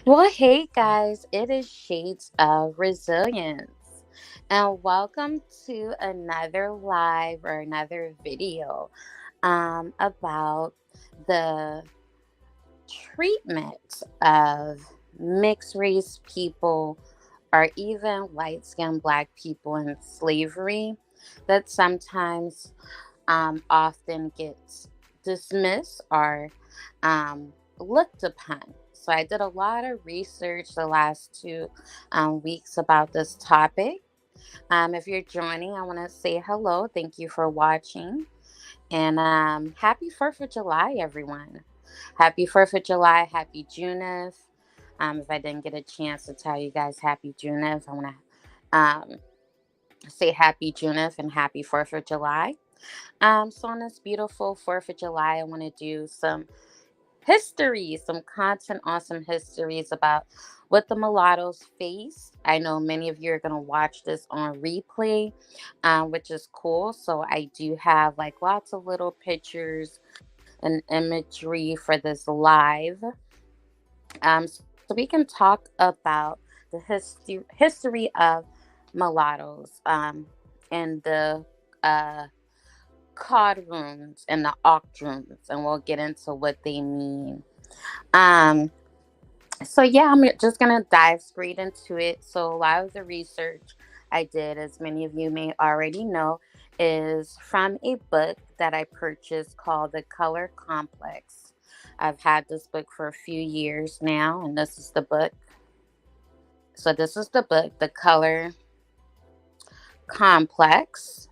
Well, hey guys, it is Shades of Resilience, and welcome to another live or another video about the treatment of mixed race people or even white skinned black people in slavery that sometimes often gets dismissed or looked upon. So I did a lot of research the last two weeks about this topic. If you're joining, I want to say hello. Thank you for watching. And happy 4th of July, everyone. Happy 4th of July. Happy Juneteenth. If I didn't get a chance to tell you guys happy Juneteenth, I want to say happy Juneteenth and happy 4th of July. So on this beautiful 4th of July, I want to do some history, some content on some histories about what the mulattoes faced. I know many of you are going to watch this on replay, which is cool. So I do have like lots of little pictures and imagery for this live. So we can talk about the history of mulattoes and the card rooms and the oct rooms, and we'll get into what they mean. Um, so yeah, I'm just gonna dive straight into it. So a lot of the research I did, as many of you may already know, is from a book that I purchased called The Color Complex. I've had this book for a few years now, and this is the book. So this is the book, The Color Complex.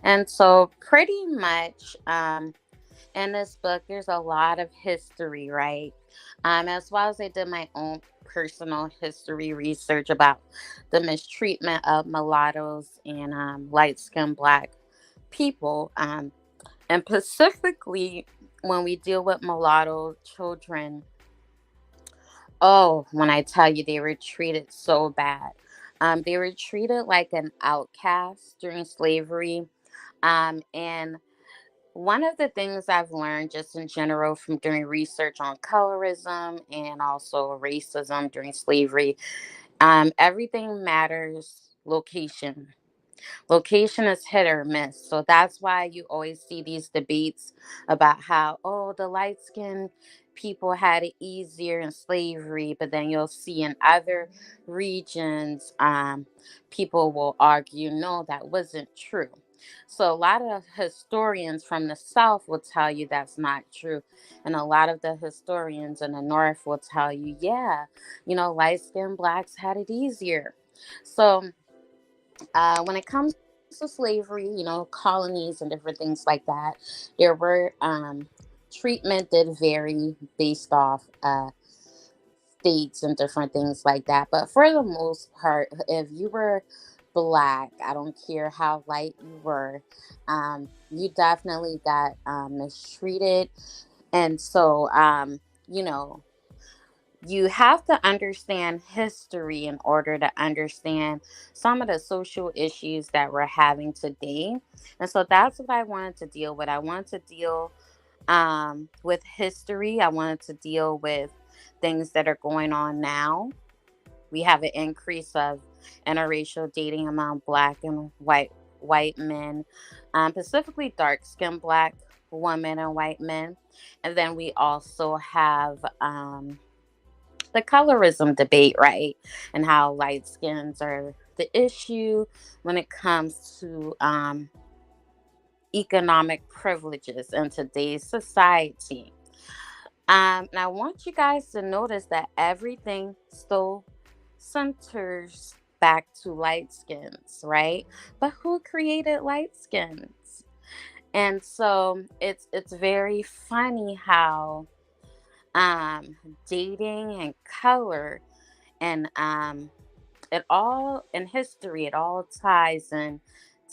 And so pretty much in this book, there's a lot of history, right? As well as I did my own personal history research about the mistreatment of mulattoes and light skinned black people. And specifically, when we deal with mulatto children, oh, when I tell you they were treated so bad. They were treated like an outcast during slavery. And one of the things I've learned just in general from doing research on colorism and also racism during slavery, everything matters location. Location is hit or miss. So that's why you always see these debates about how, oh, the light skinned people had it easier in slavery, but then you'll see in other regions, people will argue, no, that wasn't true. So a lot of historians from the South will tell you that's not true. And a lot of the historians in the North will tell you, yeah, light skinned blacks had it easier. So when it comes to slavery, colonies and different things like that, there were treatment did vary based off states and different things like that. But for the most part, if you were black, I don't care how light you were, you definitely got mistreated. And so, you know, you have to understand history in order to understand some of the social issues that we're having today. And so that's what I wanted to deal with. I wanted to deal with history. I wanted to deal with things that are going on now. We have an increase of interracial dating among black and white men, specifically dark skinned black women and white men. And then we also have the colorism debate, right? And how light skins are the issue when it comes to economic privileges in today's society. And I want you guys to notice that everything still centers back to light skins, right? But who created light skins? And so it's very funny how um dating and color and it all in history, it all ties in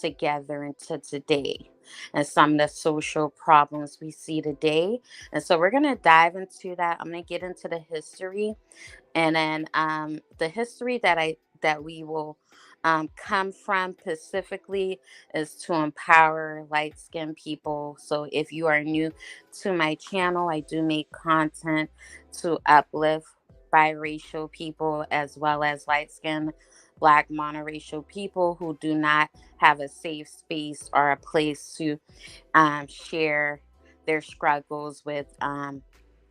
together into today and some of the social problems we see today. And so we're going to dive into that. I'm going to get into the history, and then the history that we will come from specifically is to empower light skinned people. So if you are new to my channel, I do make content to uplift biracial people as well as light skinned Black monoracial people who do not have a safe space or a place to share their struggles with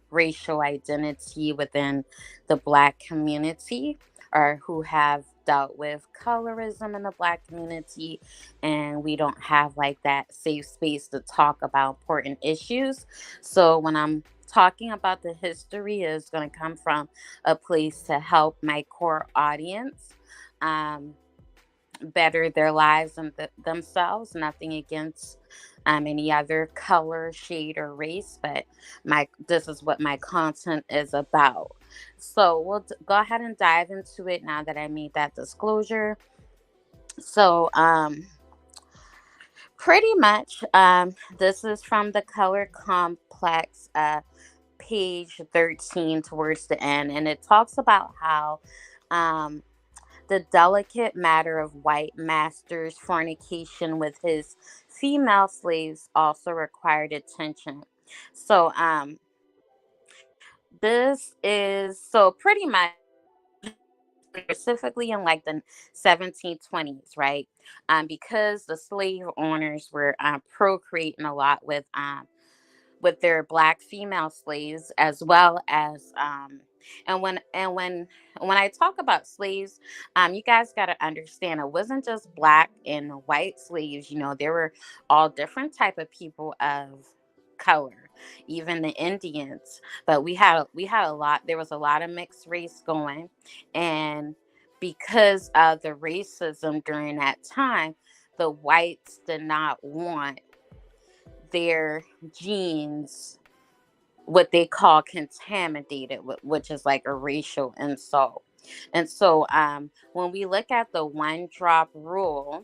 racial identity within the Black community, or who have dealt with colorism in the Black community, and we don't have like that safe space to talk about important issues. So when I'm talking about the history, is going to come from a place to help my core audience um, better their lives and themselves. Nothing against any other color, shade, or race, but my this is what my content is about. So we'll go ahead and dive into it now that I made that disclosure. So pretty much this is from the Color Complex, page 13 towards the end, and it talks about how um the delicate matter of white masters' fornication with his female slaves also required attention. So, this is so pretty much specifically in like the 1720s, right? Because the slave owners were procreating a lot with their Black female slaves, as well as and when I talk about slaves, you guys got to understand it wasn't just Black and white slaves. There were all different type of people of color, even the Indians. But we had a lot. There was a lot of mixed race going, and because of the racism during that time, the whites did not want their genes what they call contaminated, which is like a racial insult. And so when we look at the one drop rules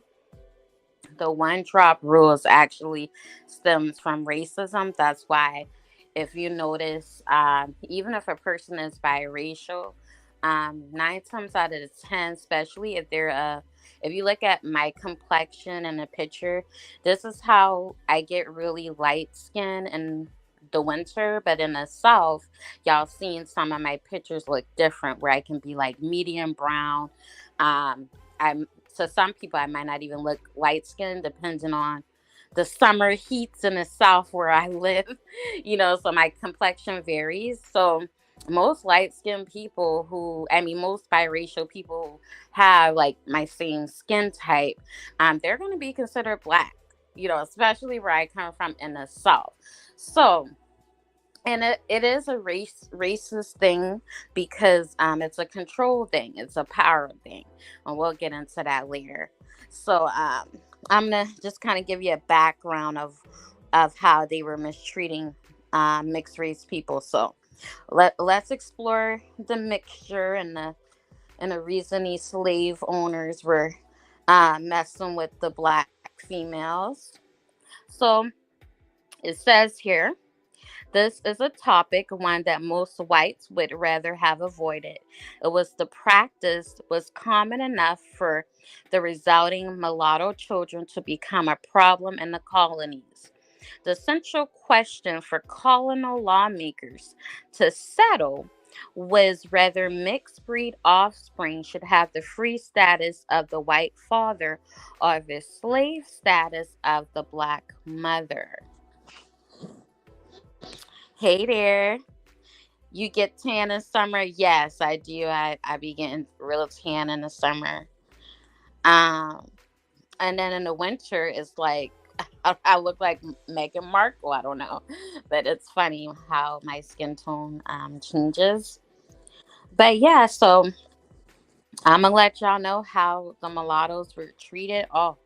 actually stems from racism. That's why, if you notice, even if a person is biracial, 9 times out of 10, especially if you look at my complexion in a picture, this is how I get really light skin in the winter, but in the south, y'all seen some of my pictures look different, where I can be like medium brown. I'm To some people I might not even look light skinned, depending on the summer heats in the south where I live. So my complexion varies. So most light skinned people most biracial people who have like my same skin type, they're gonna be considered Black, especially where I come from in the south. So, and it is a racist thing, because it's a control thing, it's a power thing, and we'll get into that later. So I'm gonna just kind of give you a background of how they were mistreating mixed race people. So let's explore the mixture and the reason these slave owners were messing with the Black females. So it says here, this is a topic, one that most whites would rather have avoided. The practice was common enough for the resulting mulatto children to become a problem in the colonies. The central question for colonial lawmakers to settle was whether mixed breed offspring should have the free status of the white father or the slave status of the Black mother. Hey there. You get tan in summer? Yes, I do. I be getting real tan in the summer. Um, and then in the winter, it's like I look like Meghan Markle. I don't know, but it's funny how my skin tone changes. But yeah, so I'm gonna let y'all know how the mulattoes were treated. Oh,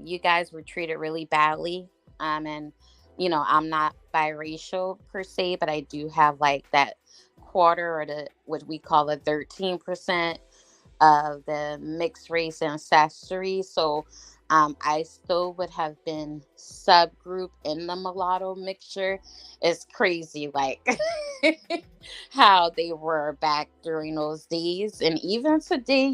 you guys were treated really badly. And I'm not biracial per se, but I do have like that quarter, or the what we call the 13% of the mixed race ancestry. So I still would have been subgroup in the mulatto mixture. It's crazy, like how they were back during those days. And even today,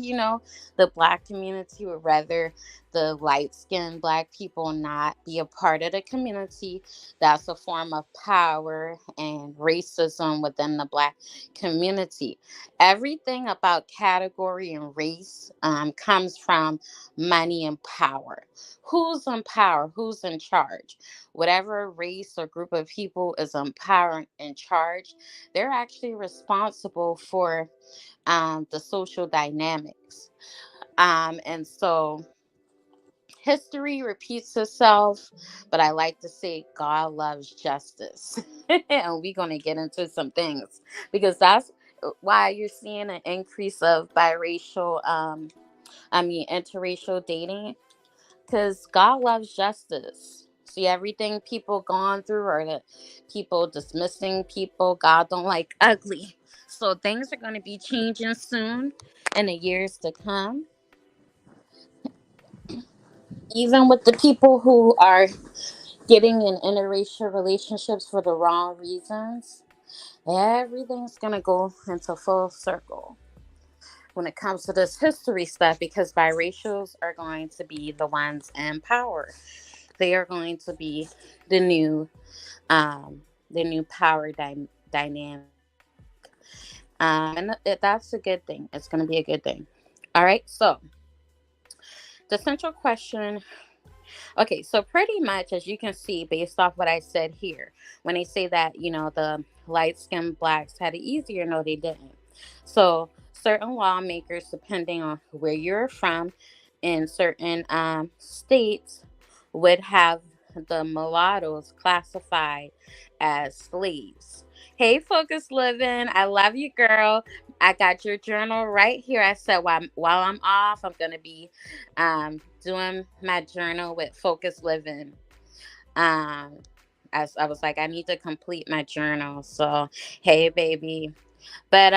the black community would rather the light skinned black people not be a part of the community. That's a form of power and racism within the black community. Everything about category and race comes from money and power. Who's in power? Who's in charge? Whatever race or group of people is in power and in charge, they're actually responsible for the social dynamics. And so history repeats itself, but I like to say God loves justice. And we're going to get into some things because that's why you're seeing an increase of interracial dating, because God loves justice. See, everything people gone through or the people dismissing people, God don't like ugly. So things are going to be changing soon in the years to come. Even with the people who are getting in interracial relationships for the wrong reasons, everything's going to go into full circle when it comes to this history stuff, because biracials are going to be the ones in power. They are going to be the new um, power dynamic. That's a good thing. It's going to be a good thing. All right. So the central question. Okay. So pretty much, as you can see, based off what I said here, when they say that, the light skinned blacks had it easier, no, they didn't. So certain lawmakers, depending on where you're from in certain states, would have the mulattoes classified as slaves. Hey, Focus Living, I love you, girl. I got your journal right here. I said while I'm off, I'm gonna be doing my journal with Focus Living. Um, I was like, I need to complete my journal. So, hey, baby. But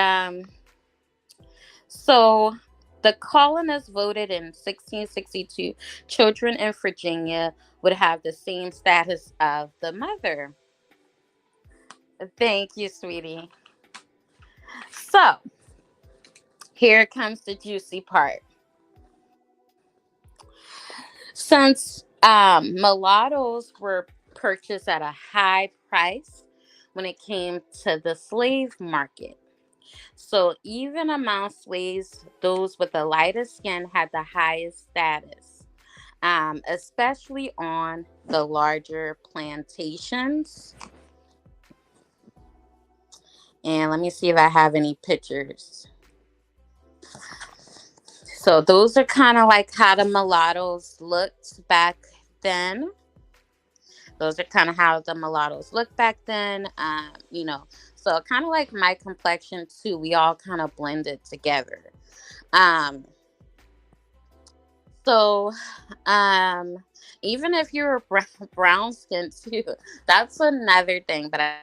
so the colonists voted in 1662 children in Virginia would have the same status of the mother. Thank you, sweetie. So here comes the juicy part. Since mulattoes were purchased at a high price when it came to the slave market, so even among slaves, those with the lightest skin had the highest status, especially on the larger plantations. And let me see if I have any pictures. So those are kind of like how the mulattoes looked back then. Those are kind of how the mulattoes looked back then. So kind of like my complexion too. We all kind of blended together. Um, so um, even if you're brown skin too, that's another thing. But I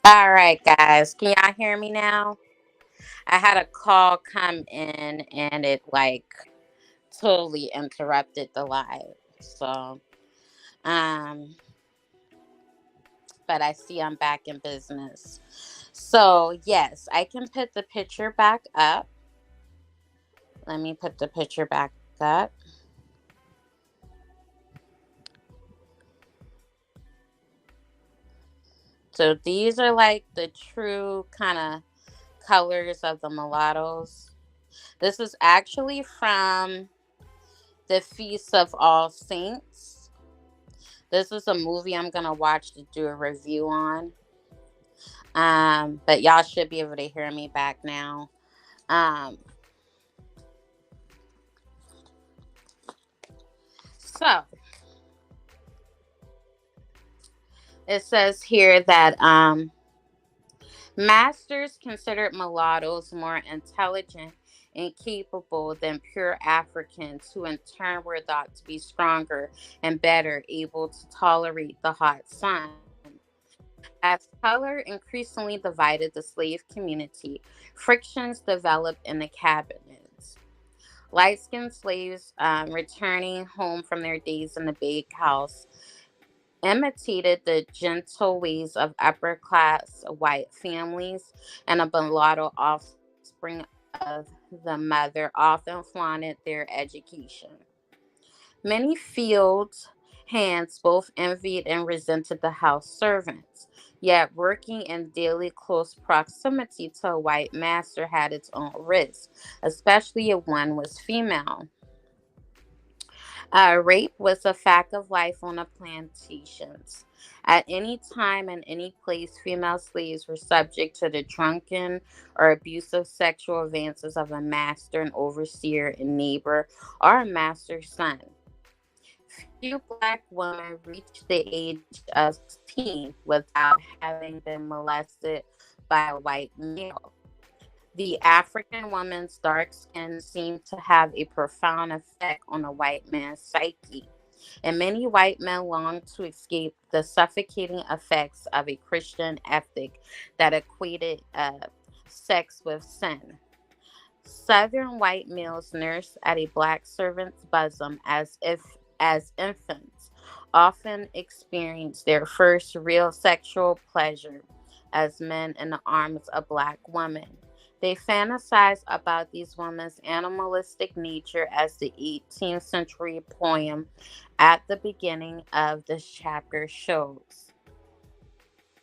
All right, guys, can y'all hear me now? I had a call come in and it like totally interrupted the live. So Um, but I see I'm back in business. So, yes, I can put the picture back up. Let me put the picture back up. So, these are like the true kind of colors of the mulattoes. This is actually from the Feast of All Saints. This is a movie I'm going to watch to do a review on. But y'all should be able to hear me back now. Um, so it says here that masters considered mulattoes more intelligent and capable than pure Africans, who in turn were thought to be stronger and better able to tolerate the hot sun. As color increasingly divided the slave community, frictions developed in the cabinets. Light skinned slaves returning home from their days in the bakehouse imitated the gentle ways of upper class white families, and a mulatto offspring of the mother often flaunted their education. Many field hands both envied and resented the house servants, yet working in daily close proximity to a white master had its own risks, especially if one was female. Rape was a fact of life on the plantations. At any time and any place, female slaves were subject to the drunken or abusive sexual advances of a master, an overseer, a neighbor, or a master's son. Few black women reached the age of 16 without having been molested by a white male. The African woman's dark skin seemed to have a profound effect on a white man's psyche, and many white men longed to escape the suffocating effects of a Christian ethic that equated sex with sin. Southern white males nursed at a black servant's bosom as infants, often experienced their first real sexual pleasure as men in the arms of black women. They fantasize about these women's animalistic nature, as the 18th century poem at the beginning of this chapter shows.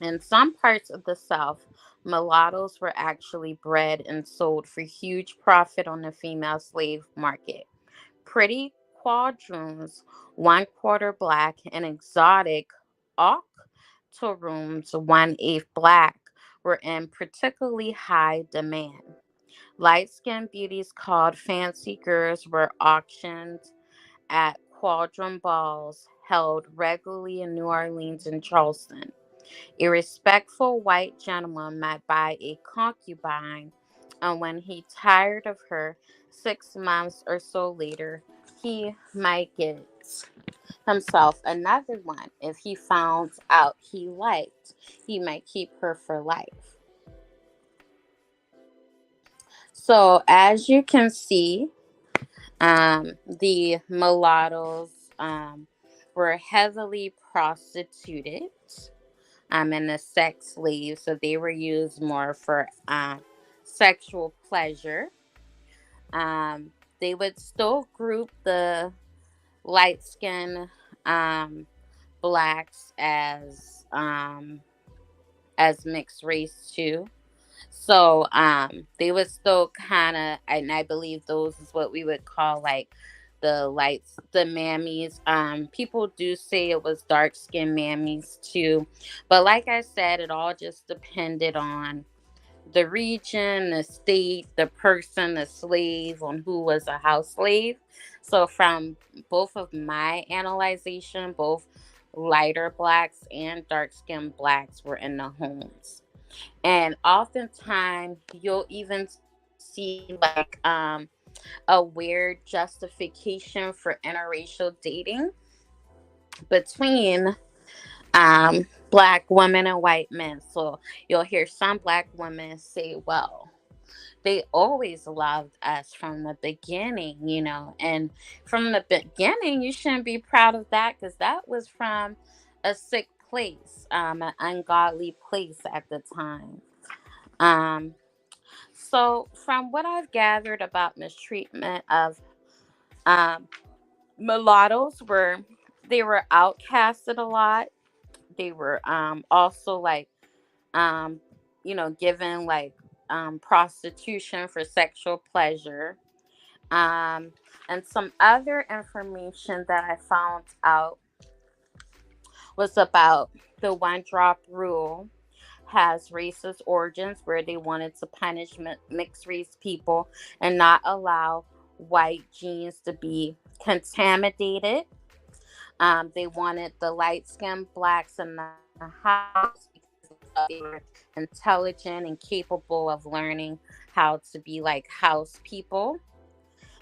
In some parts of the South, mulattoes were actually bred and sold for huge profit on the female slave market. Pretty quadroons, one quarter black, and exotic octoroons, one-eighth black, were in particularly high demand. Light skinned beauties called fancy girls were auctioned at quadroon balls held regularly in New Orleans and Charleston. A respectful white gentleman might buy a concubine, and when he tired of her 6 months or so later, he might get himself another one. If he found out he liked, he might keep her for life. So, as you can see, the mulattoes were heavily prostituted and the sex slaves, so they were used more for sexual pleasure. They would still group the light skin blacks as mixed race too. So they would still kind of, and I believe those is what we would call like the mammies. People do say it was dark skinned mammies too, but like I said, it all just depended on the region, the state, the person, the slave, on who was a house slave. So from both of my analyzation, both lighter blacks and dark skinned blacks were in the homes. And oftentimes you'll even see like a weird justification for interracial dating between black women and white men. So you'll hear some black women say, well, they always loved us from the beginning, and from the beginning, you shouldn't be proud of that because that was from a sick place, an ungodly place at the time. Um, so, from what I've gathered about mistreatment of um, mulattoes, they were outcasted a lot. They were also like um, given like prostitution for sexual pleasure. Um, and some other information that I found out was about the one drop rule has racist origins where they wanted to punish mixed race people and not allow white genes to be contaminated. They wanted the light skinned blacks in the house because they thought they were intelligent and capable of learning how to be like house people.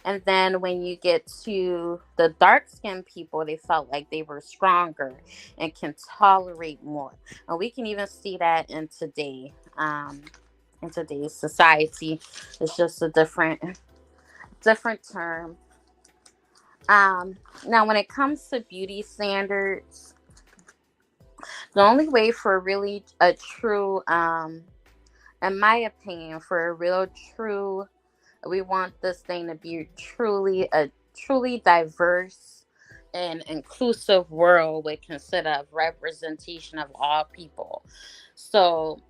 And then when you get to the dark skinned people, they felt like they were stronger and can tolerate more. And we can even see that in today's society. It's just a different term. Now when it comes to beauty standards, the only way for really a true, in my opinion, for a real true, we want this thing to be truly diverse and inclusive world would consider of representation of all people. So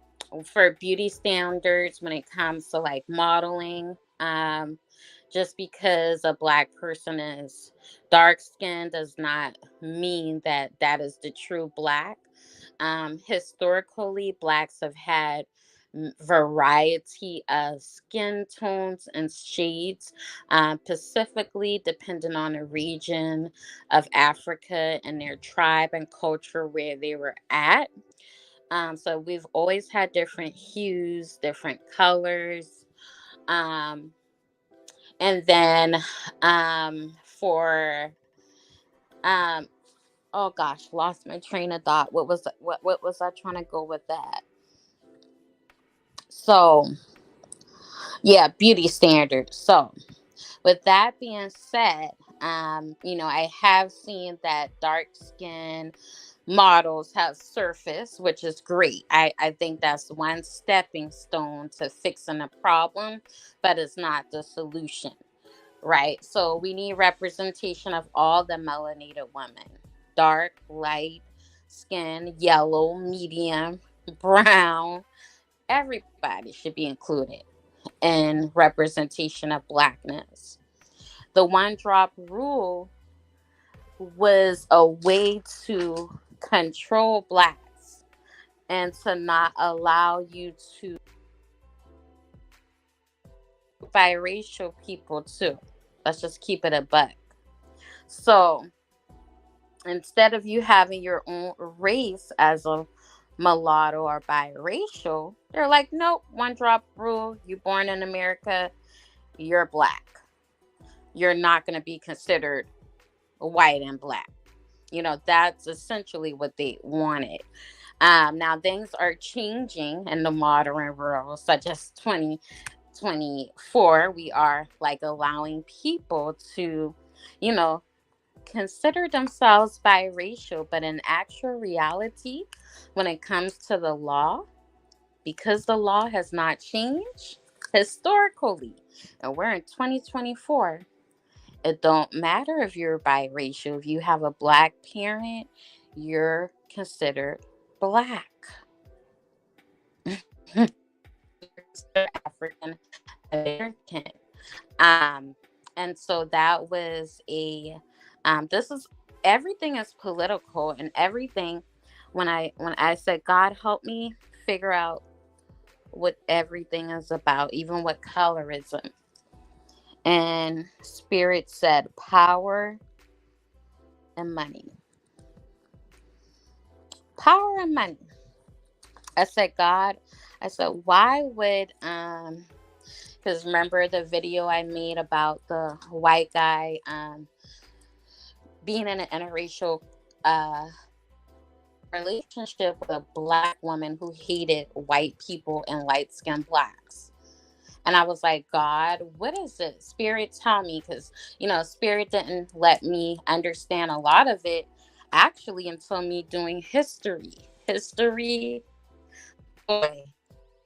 for beauty standards, when it comes to like modeling, just because a black person is dark skinned does not mean that that is the true black. Historically, blacks have had variety of skin tones and shades, specifically depending on the region of Africa and their tribe and culture where they were at. So we've always had different hues, different colors. Um, and then for um, oh gosh, lost my train of thought. What was I trying to go with that? So yeah, beauty standards. So with that being said, I have seen that dark skin models have surfaced, which is great. I think that's one stepping stone to fixing a problem, but it's not the solution, right? So we need representation of all the melanated women, dark, light skin, yellow, medium, brown. Everybody should be included in representation of blackness. The one drop rule was a way to control blacks and to not allow you to biracial people too. Let's just keep it a buck. So instead of you having your own race as a mulatto or biracial, they're like, nope, one drop rule. You born in America, you're black. You're not going to be considered white and black. That's essentially what they wanted. Now things are changing in the modern world, such as 2024. We are like allowing people to, you know, consider themselves biracial, but in actual reality, when it comes to the law, because the law has not changed historically, and we're in 2024, it don't matter if you're biracial. If you have a black parent, you're considered black. African American. Um, and so that was this is everything is political and everything. When I said God help me figure out what everything is about, even what colorism. And Spirit said power and money. Power and money. I said, God, I said, why would because remember the video I made about the white guy being in an interracial uh relationship with a black woman who hated white people and light skinned blacks. And I was like, God, what is it? Spirit, tell me. Because, Spirit didn't let me understand a lot of it actually until me doing history. History, boy,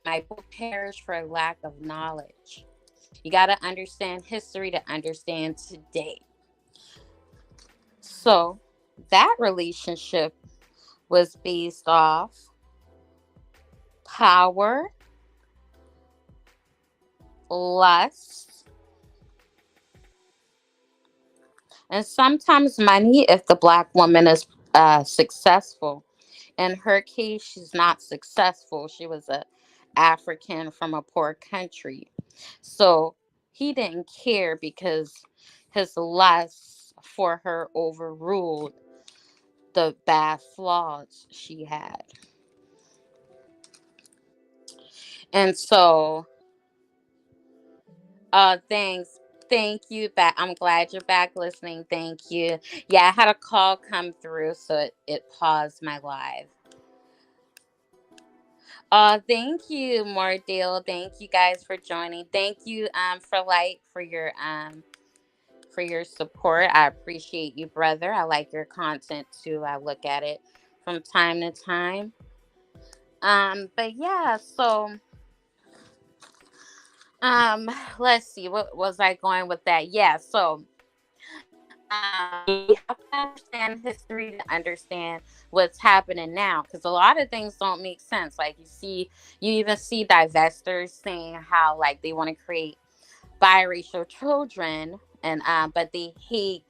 my people perish for lack of knowledge. You got to understand history to understand today. So that relationship was based off power, lust, and sometimes money if the black woman is successful. In her case, she's not successful. She was a African from a poor country. So he didn't care because his lust for her overruled the bad flaws she had. And so, thanks. Thank you. Back. I'm glad you're back listening. Thank you. Yeah, I had a call come through, so it paused my live. Thank you, Mardale. Thank you guys for joining. Thank you, for Light for your support. I appreciate you, brother. I like your content too. I look at it from time to time. But yeah, so um, let's see, what was I going with that? Yeah, so you have to understand history to understand what's happening now, because a lot of things don't make sense. Like you even see divestors saying how like they want to create biracial children, and but they hate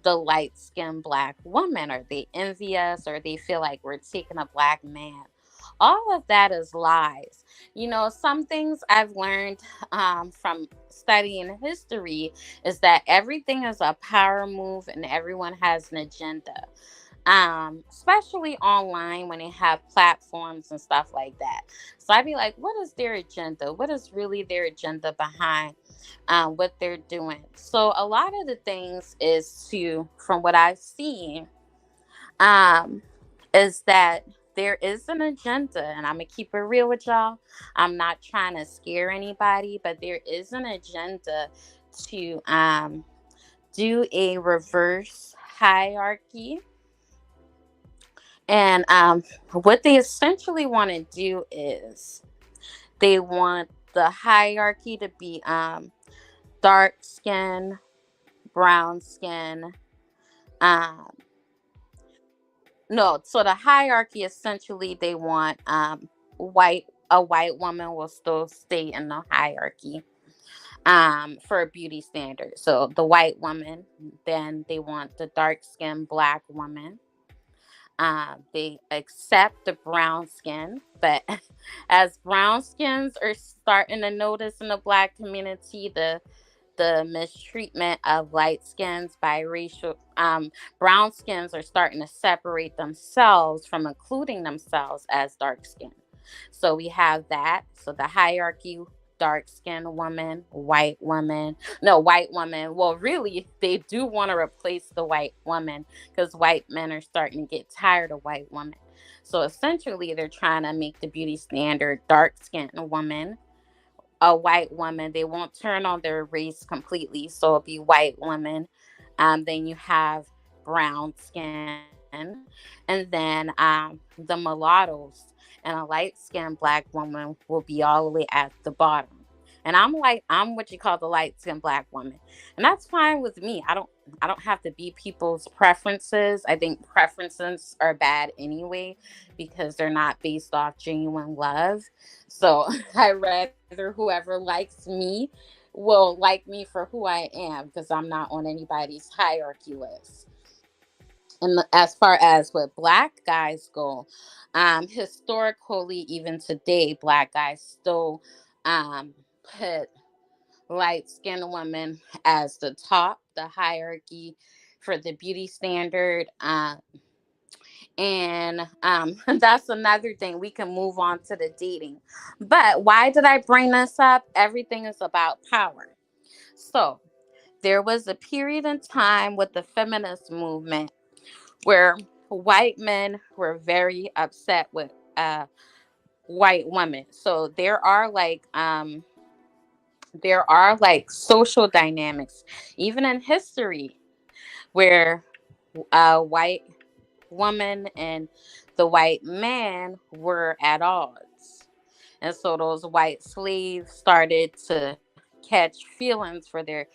the light skinned black woman, or they envy us, or they feel like we're taking a black man. All of that is lies. Some things I've learned from studying history is that everything is a power move and everyone has an agenda, especially online when they have platforms and stuff like that. So I'd be like, what is their agenda? What is really their agenda behind what they're doing? So a lot of the things from what I've seen, um, is that there is an agenda, and I'm gonna keep it real with y'all. I'm not trying to scare anybody, but there is an agenda to do a reverse hierarchy. And what they essentially want to do is they want the hierarchy to be dark skin, brown skin. Um, no, so the hierarchy essentially they want white a white woman will still stay in the hierarchy for a beauty standard. So the white woman, then they want the dark skinned black woman. They accept the brown skin, but as brown skins are starting to notice in the black community the mistreatment of light skins, biracial, brown skins are starting to separate themselves from including themselves as dark skin. So we have that. So the hierarchy: dark skinned woman, white woman. No, white woman. Well, really, they do want to replace the white woman because white men are starting to get tired of white women. So essentially, they're trying to make the beauty standard dark skinned woman, a white woman. They won't turn on their race completely, so it'll be white woman. Then you have brown skin, and then the mulattoes, and a light skinned black woman will be all the way at the bottom. And I'm what you call the light skinned black woman, and that's fine with me. I don't have to be people's preferences. I think preferences are bad anyway because they're not based off genuine love. So I rather whoever likes me will like me for who I am, because I'm not on anybody's hierarchy list. And as far as what black guys go, historically, even today, black guys still put light skinned women as the top, the hierarchy for the beauty standard. And that's another thing. We can move on to the dating. But why did I bring this up? Everything is about power. So there was a period in time with the feminist movement where white men were very upset with white women. So there are like there are like social dynamics, even in history, where a white woman and the white man were at odds. And so those white slaves started to catch feelings for the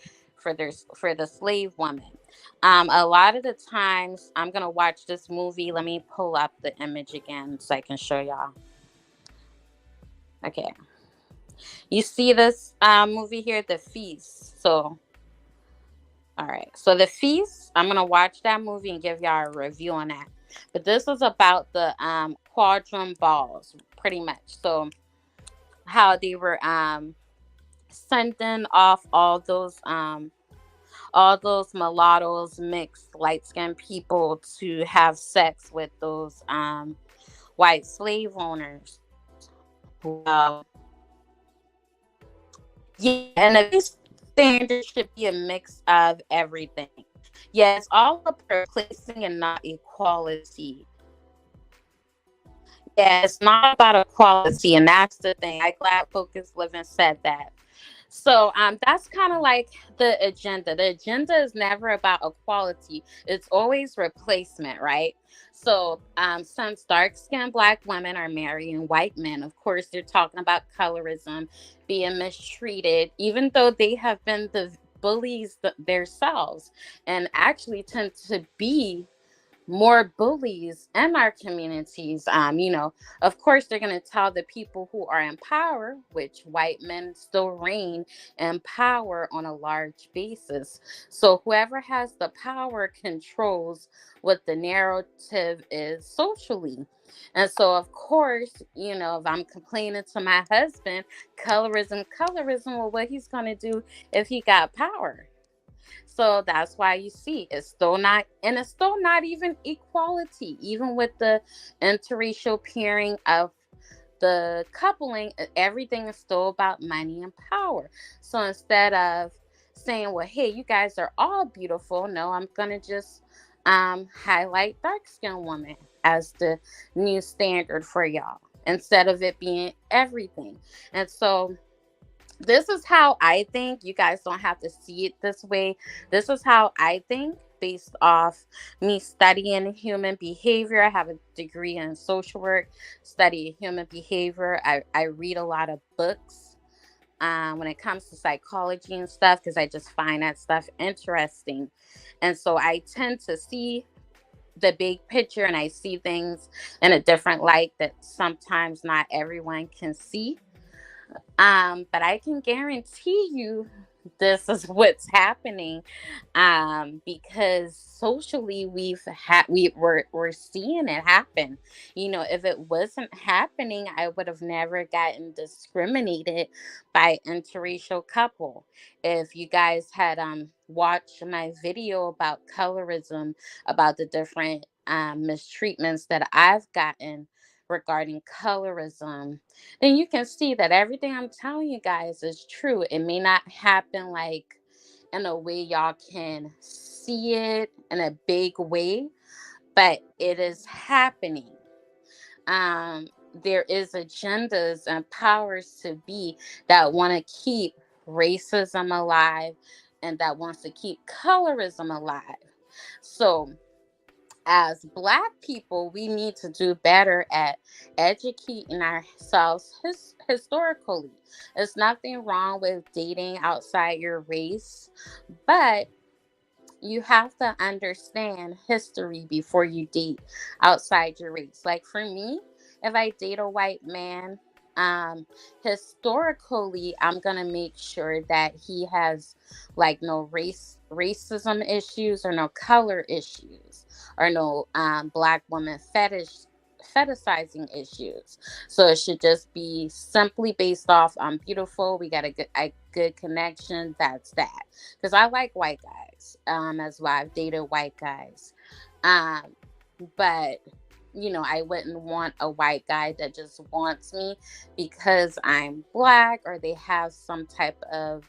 slave woman. A lot of the times I'm gonna watch this movie. Let me pull up the image again so I can show y'all. Okay, you see this movie here, The Feast. So all right, so The Feast. I'm gonna watch that movie and give y'all a review on that. But this is about the quadrum balls, pretty much. So how they were sending off all those mulattoes, mixed light skinned people to have sex with those white slave owners. Well, yeah, and a standard should be a mix of everything. Yeah, it's all about replacing and not equality. Yeah, it's not about equality, and that's the thing. I glad Focus Living said that. So that's kind of like the agenda. The agenda is never about equality. It's always replacement, right? So since dark skinned black women are marrying white men, of course they're talking about colorism, being mistreated, even though they have been the bullies themselves and actually tend to be more bullies in our communities. Of course, they're going to tell the people who are in power, which white men still reign in power on a large basis. So whoever has the power controls what the narrative is socially. And so, of course, if I'm complaining to my husband, colorism, well, what he's going to do if he got power? So that's why you see it's still not even equality, even with the interracial pairing of the coupling, everything is still about money and power. So instead of saying, well, hey, you guys are all beautiful, no, I'm gonna just highlight dark skinned women as the new standard for y'all instead of it being everything. And so this is how I think. You guys don't have to see it this way. This is how I think based off me studying human behavior. I have a degree in social work, study human behavior. I read a lot of books when it comes to psychology and stuff because I just find that stuff interesting. And so I tend to see the big picture and I see things in a different light that sometimes not everyone can see. But I can guarantee you this is what's happening. Because socially we're seeing it happen. If it wasn't happening, I would have never gotten discriminated by interracial couple. If you guys had watched my video about colorism, about the different mistreatments that I've gotten regarding colorism, then you can see that everything I'm telling you guys is true. It may not happen like in a way y'all can see it in a big way, but it is happening. Um, there is agendas and powers to be that want to keep racism alive and that wants to keep colorism alive. So as black people, we need to do better at educating ourselves historically. There's nothing wrong with dating outside your race, but you have to understand history before you date outside your race. Like for me, if I date a white man, um, historically, I'm gonna make sure that he has like no racism issues or no color issues or no black woman fetishizing issues. So it should just be simply based off I'm beautiful, we got a good connection, that's that. Because I like white guys as well. I've dated white guys. Um, but I wouldn't want a white guy that just wants me because I'm black or they have some type of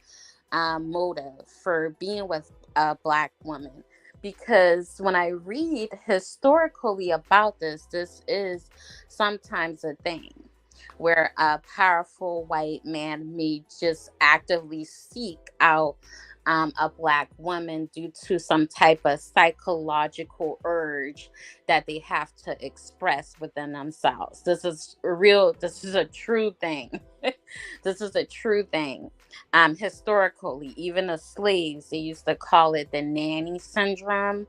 motive for being with a black woman. Because when I read historically about this is sometimes a thing. where a powerful white man may just actively seek out a black woman due to some type of psychological urge that they have to express within themselves. This is real, this is a true thing. This is a true thing. Historically, even the slaves, they used to call it the nanny syndrome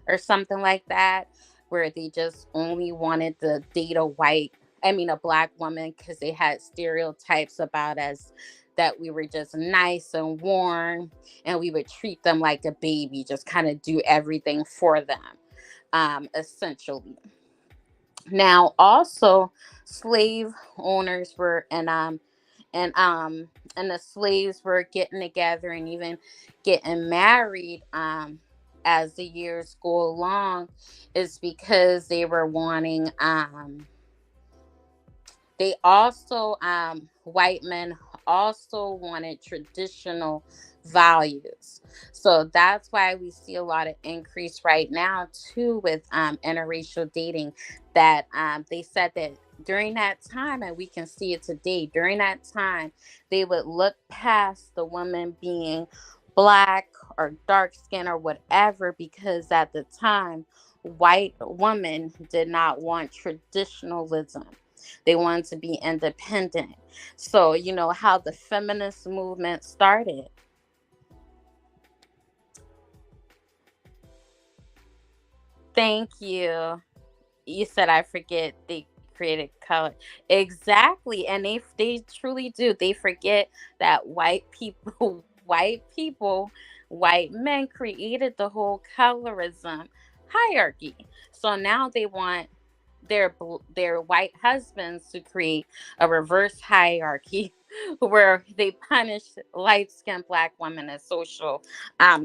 or something like that, where they just only wanted to date a black woman because they had stereotypes about us that we were just nice and warm and we would treat them like a baby, just kind of do everything for them, essentially. Now, also, slave owners were and and the slaves were getting together and even getting married as the years go along, is because they were wanting they also white men also wanted traditional values. So that's why we see a lot of increase right now too with interracial dating, that they said that during that time, and we can see it today, during that time they would look past the woman being black or dark skin or whatever, because at the time white women did not want traditionalism. They wanted to be independent. So, you know how the feminist movement started. Thank you. You said I forget they created color. Exactly. And they truly do. They forget that white people white people, white men created the whole colorism hierarchy. So now they want their white husbands to create a reverse hierarchy where they punish light skinned black women in social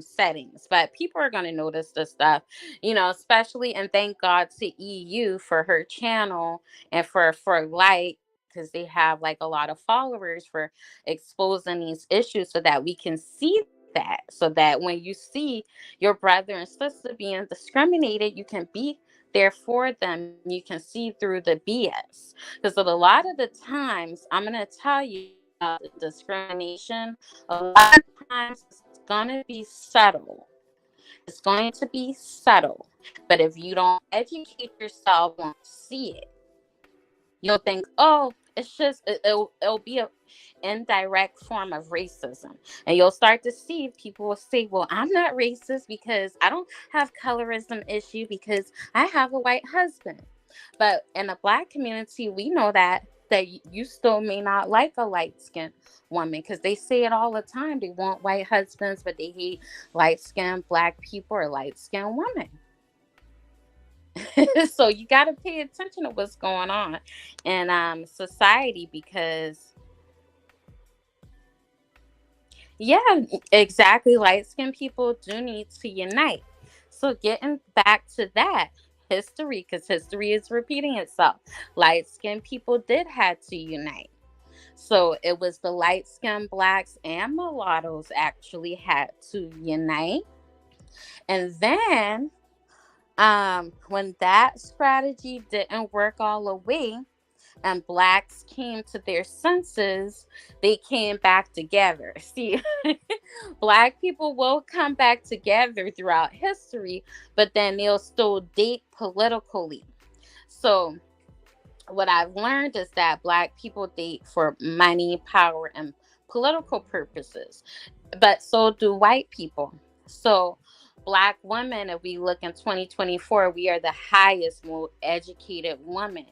settings. But people are going to notice this stuff, especially, and thank God to EU for her channel and for light, because they have like a lot of followers for exposing these issues so that we can see that, so that when you see your brother and sister being discriminated, you can be there for them. You can see through the BS. Because a lot of the times, I'm going to tell you about the discrimination. A lot of times, it's going to be subtle. It's going to be subtle. But if you don't educate yourself, you won't see it. You'll think, oh, it'll be a indirect form of racism, and you'll start to see people will say, well, I'm not racist because I don't have colorism issue because I have a white husband. But in the black community, we know that you still may not like a light skinned woman, because they say it all the time. They want white husbands, but they hate light skinned black people or light skinned women. So you got to pay attention to what's going on in society, because yeah, exactly, light skinned people do need to unite. So getting back to that history, because history is repeating itself, light skinned people did had to unite. So it was the light skinned blacks and mulattoes actually had to unite. And then when that strategy didn't work all the way and blacks came to their senses, they came back together. See, black people will come back together throughout history, but then they'll still date politically. So what I've learned is that black people date for money, power, and political purposes, but so do white people. So black women, if we look in 2024, we are the highest, most educated women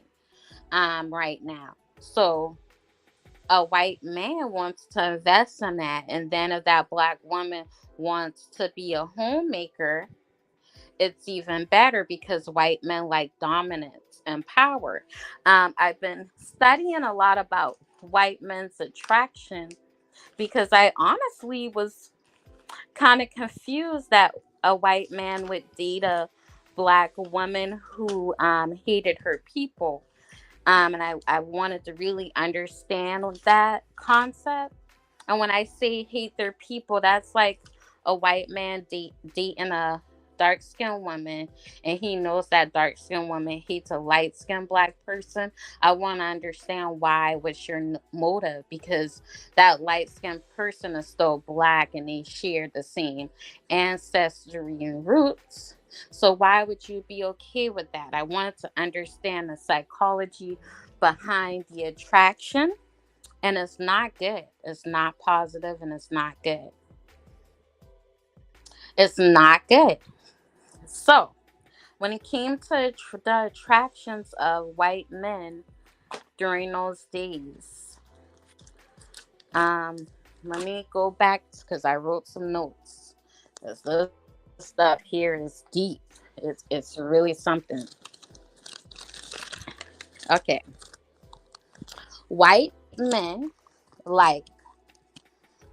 right now. So a white man wants to invest in that, and then if that black woman wants to be a homemaker, it's even better, because white men like dominance and power. I've been studying a lot about white men's attraction, because I honestly was kind of confused that a white man would date a black woman who hated her people. And I wanted to really understand that concept. And when I say hate their people, that's like a white man dating dark skinned woman and he knows that dark skinned woman hates a light skinned black person, I want to understand why, what's your motive, because that light skinned person is still black and they share the same ancestry and roots. So why would you be okay with that? I wanted to understand the psychology behind the attraction, and it's not good. It's not positive and it's not good. It's not good. So, when it came to the attractions of white men during those days, um, let me go back because I wrote some notes. This stuff here is deep. It's really something. Okay, white men like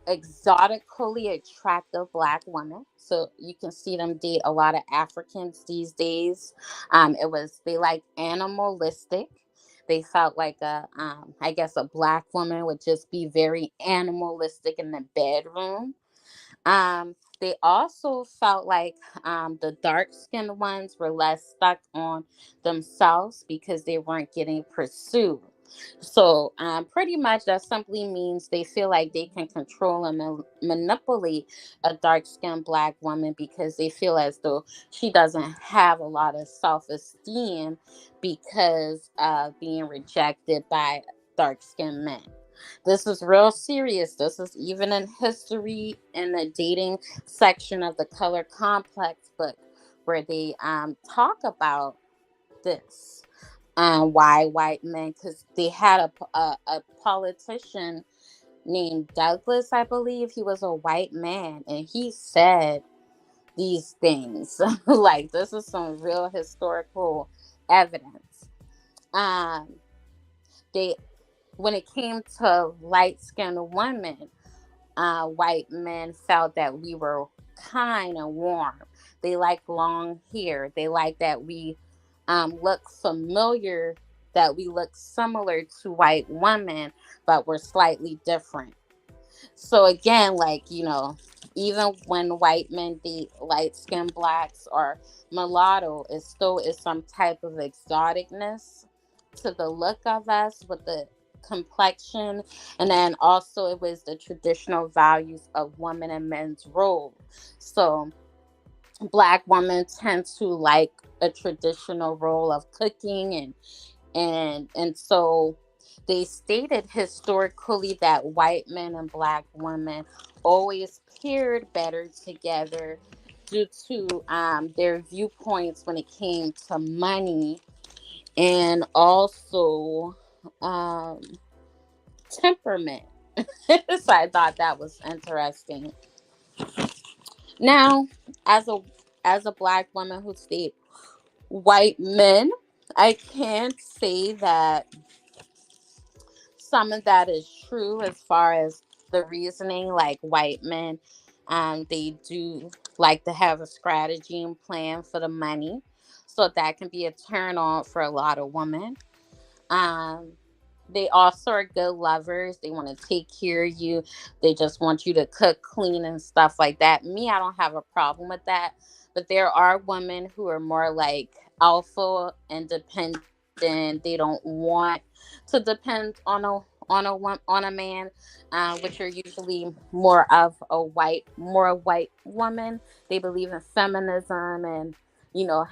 exotically attractive black women. So you can see them date a lot of Africans these days. They like animalistic. They felt like I guess a black woman would just be very animalistic in the bedroom. They also felt like the dark skinned ones were less stuck on themselves because they weren't getting pursued. So, pretty much that simply means they feel like they can control and manipulate a dark skinned black woman because they feel as though she doesn't have a lot of self esteem because of being rejected by dark skinned men. This is real serious. This is even in history in the dating section of the Color Complex book where they talk about this. Why white men? Because they had a politician named Douglas, I believe. He was a white man, and he said these things. Like, this is some real historical evidence. Um, they When it came to light skinned women, white men felt that we were kind and warm. They like long hair. They like that we look familiar, that we look similar to white women, but we're slightly different. So again, like, even when white men date light skinned blacks or mulatto, it still is some type of exoticness to the look of us with the complexion. And then also it was the traditional values of women and men's role. So black women tend to like a traditional role of cooking, and so they stated historically that white men and black women always paired better together due to their viewpoints when it came to money and also um, temperament. So I thought that was interesting. Now, as a black woman who stayed white men, I can't say that some of that is true as far as the reasoning. Like, white men, they do like to have a strategy and plan for the money, so that can be a turn on for a lot of women. um they also are good lovers. They want to take care of you. They just want you to cook, clean, and stuff like that. Me, I don't have a problem with that. But there are women who are more like alpha, independent. They don't want to depend on a man, which are usually more white woman. They believe in feminism and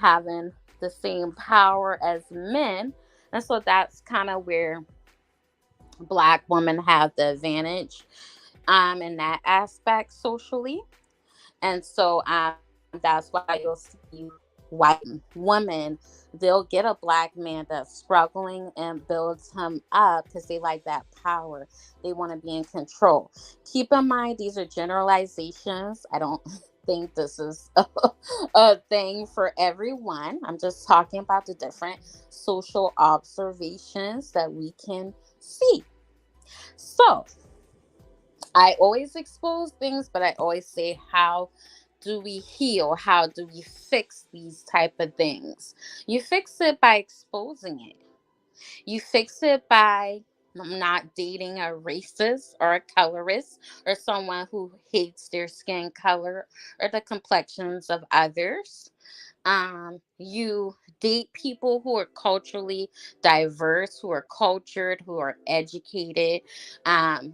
having the same power as men, and so that's kind of where black women have the advantage in that aspect socially. And so that's why you'll see white women, they'll get a black man that's struggling and builds him up because they like that power. They want to be in control. Keep in mind, these are generalizations. I don't think this is a thing for everyone. I'm just talking about the different social observations that we can see. So I always expose things, but I always say, how do we heal? How do we fix these type of things? You fix it by exposing it. You fix it by not dating a racist or a colorist or someone who hates their skin color or the complexions of others. You date people who are culturally diverse, who are cultured, who are educated,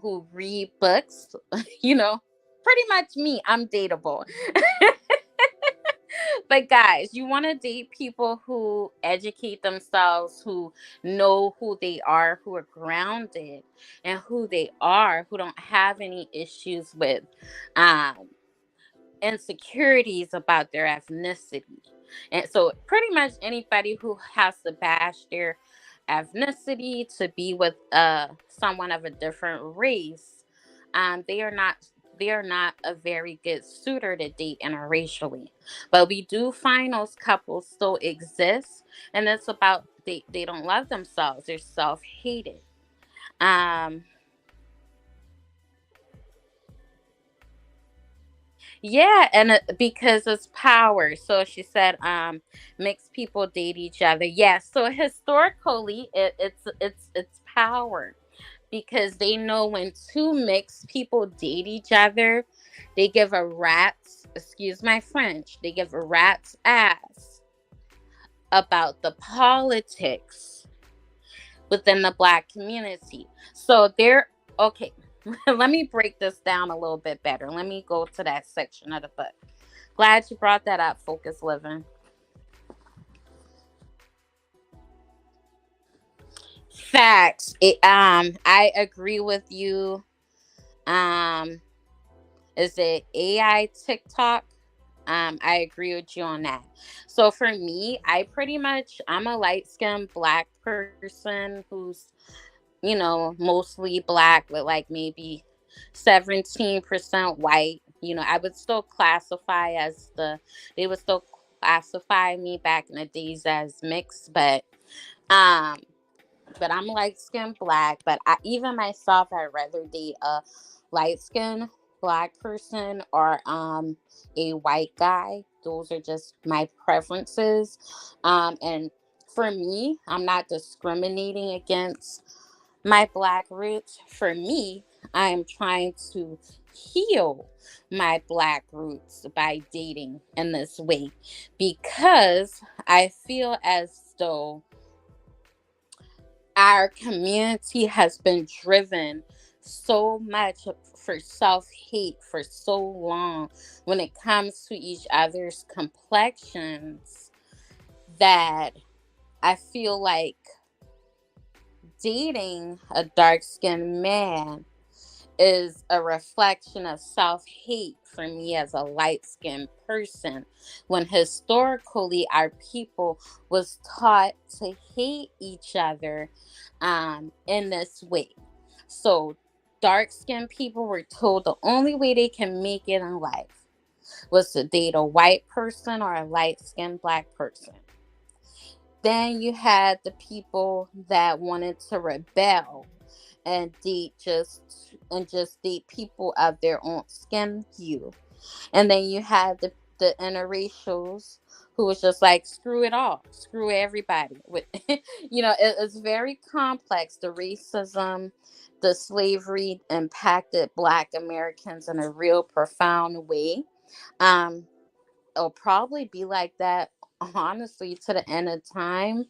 who read books. You know, pretty much me. I'm dateable. But guys, you want to date people who educate themselves, who know who they are, who are grounded and who they are, who don't have any issues with um insecurities about their ethnicity. And so pretty much anybody who has to bash their ethnicity to be with someone of a different race, they are not a very good suitor to date interracially. But we do find those couples still exist, and it's about they don't love themselves. They're self-hated. Um Yeah, and because it's power. So she said, mixed people date each other. Yes. So historically, it's power because they know when two mixed people date each other, they give a rat's, excuse my French, they give a rat's ass about the politics within the black community. So they're okay. Let me break this down a little bit better. Let me go to that section of the book. Glad you brought that up, Focus Living. Facts. I agree with you. Um, is it AI TikTok? I agree with you on that. So for me, I'm a light skinned black person who's, mostly black with like maybe 17% white. I would still classify they would still classify me back in the days as mixed, um, but I'm light skinned black. But even myself, I'd rather date a light skinned black person or a white guy. Those are just my preferences. And for me, I'm not discriminating against my black roots. For me, I am trying to heal my black roots by dating in this way because I feel as though our community has been driven so much for self hate for so long when it comes to each other's complexions that I feel like dating a dark skinned man is a reflection of self hate for me as a light skinned person when historically our people was taught to hate each other in this way. So dark skinned people were told the only way they can make it in life was to date a white person or a light skinned black person. Then you had the people that wanted to rebel and just date people of their own skin hue. And then you had the interracials who was just like screw it all, screw everybody. With it's very complex. The racism, the slavery impacted Black Americans in a real profound way. Um, it'll probably be like that honestly to the end of time.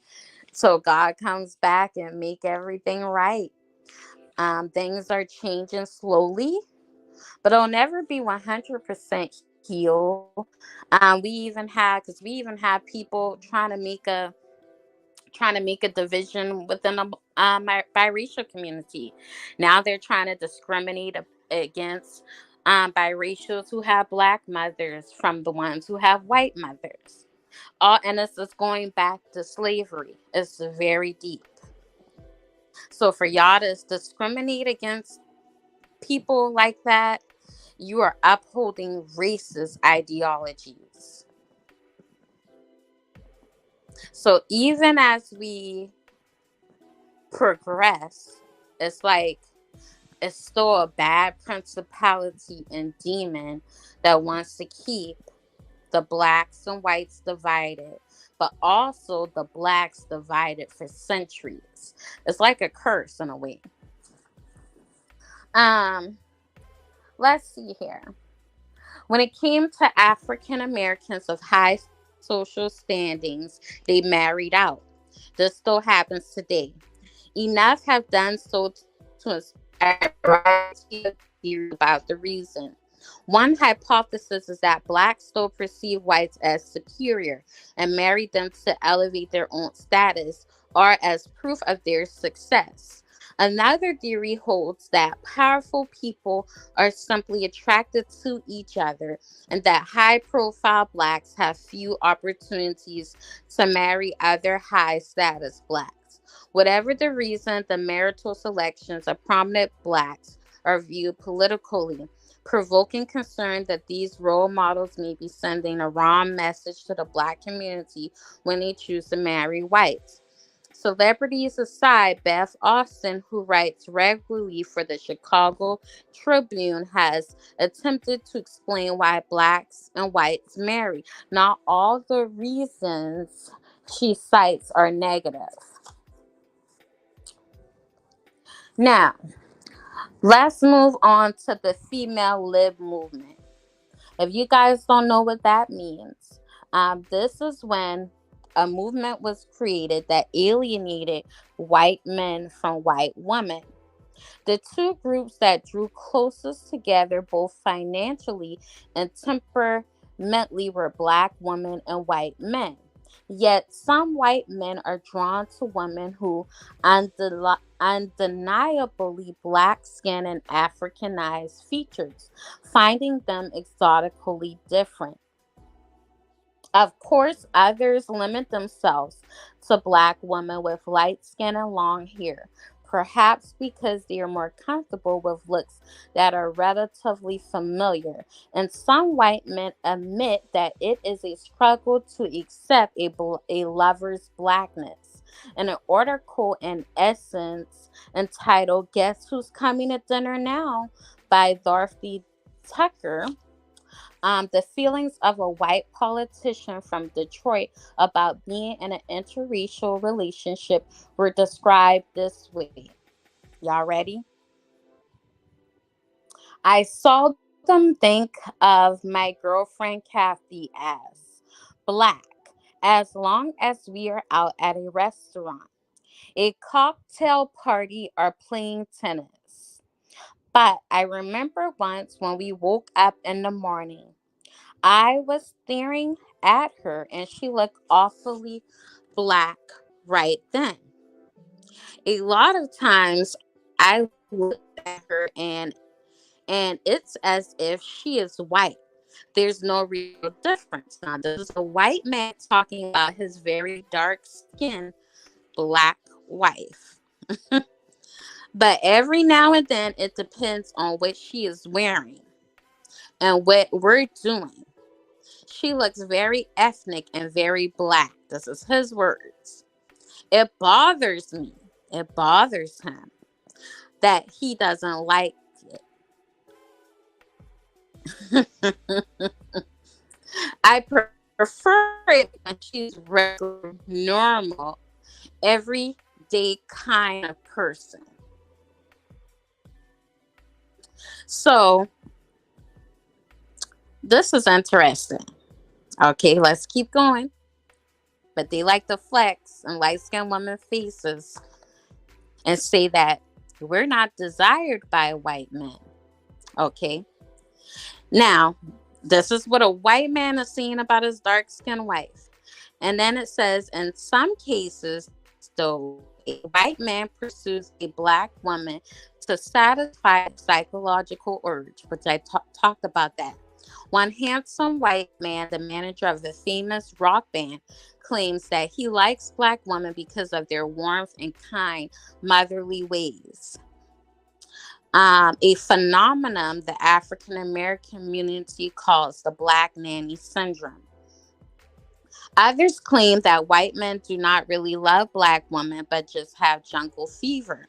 So God comes back and make everything right. Things are changing slowly, but it'll never be 100% healed. We even have people trying to make a division within the biracial community. Now they're trying to discriminate against biracials who have black mothers from the ones who have white mothers. All and this is going back to slavery. It's very deep. So for y'all to discriminate against people like that, you are upholding racist ideologies. So even as we progress, it's like it's still a bad principality and demon that wants to keep the blacks and whites divided, but also the blacks divided for centuries. It's like a curse in a way. Um, let's see here. When it came to African Americans of high social standings, they married out. This still happens today. Enough have done so to inspire a variety of theories about the reason. One hypothesis is that blacks still perceive whites as superior and married them to elevate their own status or as proof of their success. Another theory holds that powerful people are simply attracted to each other and that high profile blacks have few opportunities to marry other high status blacks. Whatever the reason, the marital selections of prominent blacks are viewed politically, provoking concern that these role models may be sending a wrong message to the black community when they choose to marry whites. Celebrities aside, Beth Austin, who writes regularly for the Chicago Tribune, has attempted to explain why blacks and whites marry. Not all the reasons she cites are negative. Now, let's move on to the female lib movement. If you guys don't know what that means, this is when a movement was created that alienated white men from white women. The two groups that drew closest together, both financially and temperamentally, were black women and white men. Yet some white men are drawn to women who undeniably black skin and Africanized features, finding them exotically different. Of course, others limit themselves to black women with light skin and long hair, perhaps because they are more comfortable with looks that are relatively familiar. And some white men admit that it is a struggle to accept a lover's blackness. In an article in Essence entitled "Guess Who's Coming to Dinner Now" by Dorothy Tucker, the feelings of a white politician from Detroit about being in an interracial relationship were described this way. Y'all ready? I seldom think of my girlfriend Kathy as black as long as we are out at a restaurant, a cocktail party, or playing tennis. But I remember once when we woke up in the morning, I was staring at her and she looked awfully black right then. A lot of times I look at her and it's as if she is white. There's no real difference. Now this is a white man talking about his very dark skinned black wife. But every now and then it depends on what she is wearing and what we're doing. She looks very ethnic and very black. This is his words. It bothers me. It bothers him that he doesn't like it. I prefer it when she's regular, normal, everyday kind of person. So this is interesting. Okay, let's keep going. But they like to flex and light skinned women faces and say that we're not desired by white men. Okay. Now, this is what a white man is saying about his dark skinned wife. And then it says, in some cases, though, a white man pursues a black woman to satisfy a psychological urge, which I talked about that. One handsome white man, the manager of a famous rock band, claims that he likes black women because of their warmth and kind, motherly ways. A phenomenon the African American community calls the Black Nanny Syndrome. Others claim that white men do not really love black women but just have jungle fever.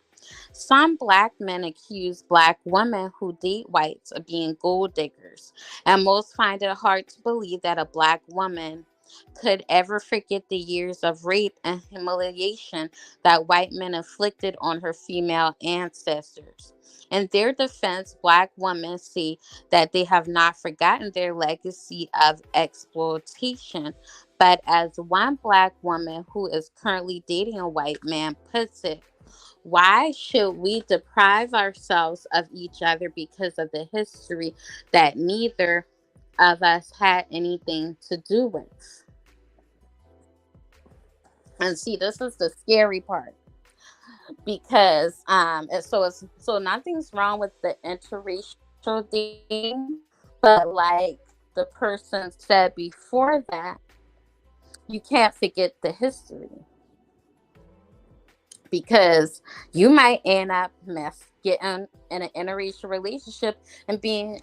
Some black men accuse black women who date whites of being gold diggers, and most find it hard to believe that a black woman could ever forget the years of rape and humiliation that white men inflicted on her female ancestors. In their defense, Black women say that they have not forgotten their legacy of exploitation. But as one Black woman who is currently dating a white man puts it, why should we deprive ourselves of each other because of the history that neither of us had anything to do with? And see, this is the scary part, because so nothing's wrong with the interracial dating, but like the person said before that, you can't forget the history, because you might end up getting in an interracial relationship and being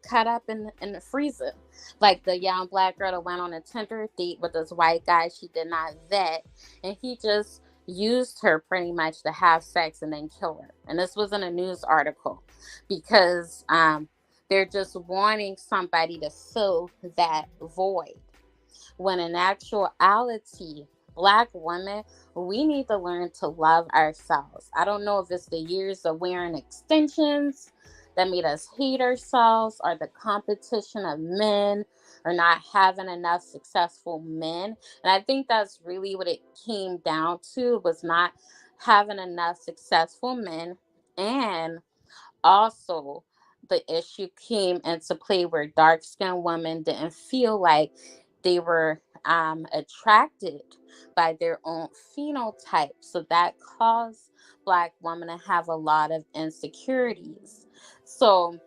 cut up in the freezer, like the young Black girl that went on a Tinder date with this white guy she did not vet, and he just used her pretty much to have sex and then kill her. And this was in a news article, because they're just wanting somebody to fill that void, when in actuality, Black women, we need to learn to love ourselves. I don't know if it's the years of wearing extensions that made us hate ourselves, or the competition of men, or not having enough successful men. And I think that's really what it came down to, was not having enough successful men. And also, the issue came into play where dark skinned women didn't feel like they were attracted by their own phenotype. So that caused Black women to have a lot of insecurities. So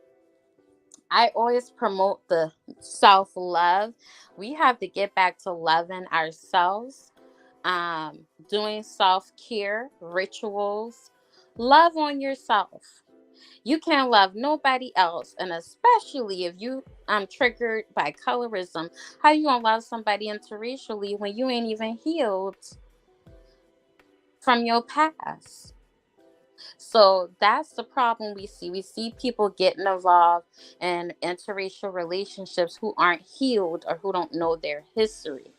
I always promote the self love. We have to get back to loving ourselves, doing self care rituals. Love on yourself. You can't love nobody else, and especially if you triggered by colorism, how you gonna love somebody interracially when you ain't even healed from your past? So that's the problem we see. We see people getting involved in interracial relationships who aren't healed or who don't know their history.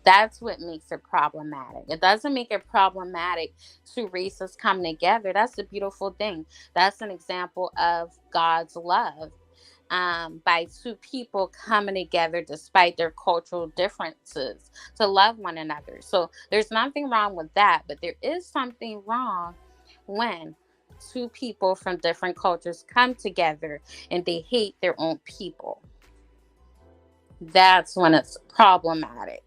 That's what makes it problematic. It doesn't make it problematic two races come together. That's a beautiful thing. That's an example of God's love, by two people coming together despite their cultural differences to love one another. So there's nothing wrong with that, but there is something wrong when two people from different cultures come together and they hate their own people. That's when it's problematic.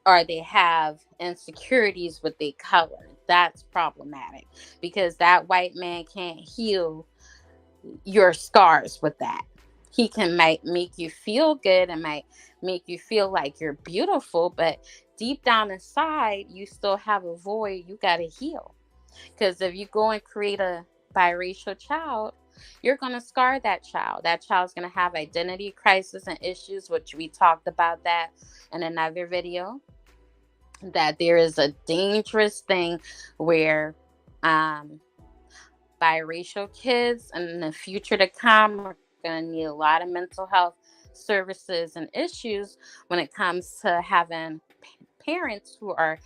Or they have insecurities with their color. That's problematic, because that white man can't heal your scars with that. He can might make you feel good and might make you feel like you're beautiful, but deep down inside, you still have a void you got to heal. Because if you go and create a biracial child, you're going to scar that child. That child's going to have identity crisis and issues, which we talked about that in another video. That there is a dangerous thing where biracial kids in the future to come are going to need a lot of mental health services and issues when it comes to having parents who are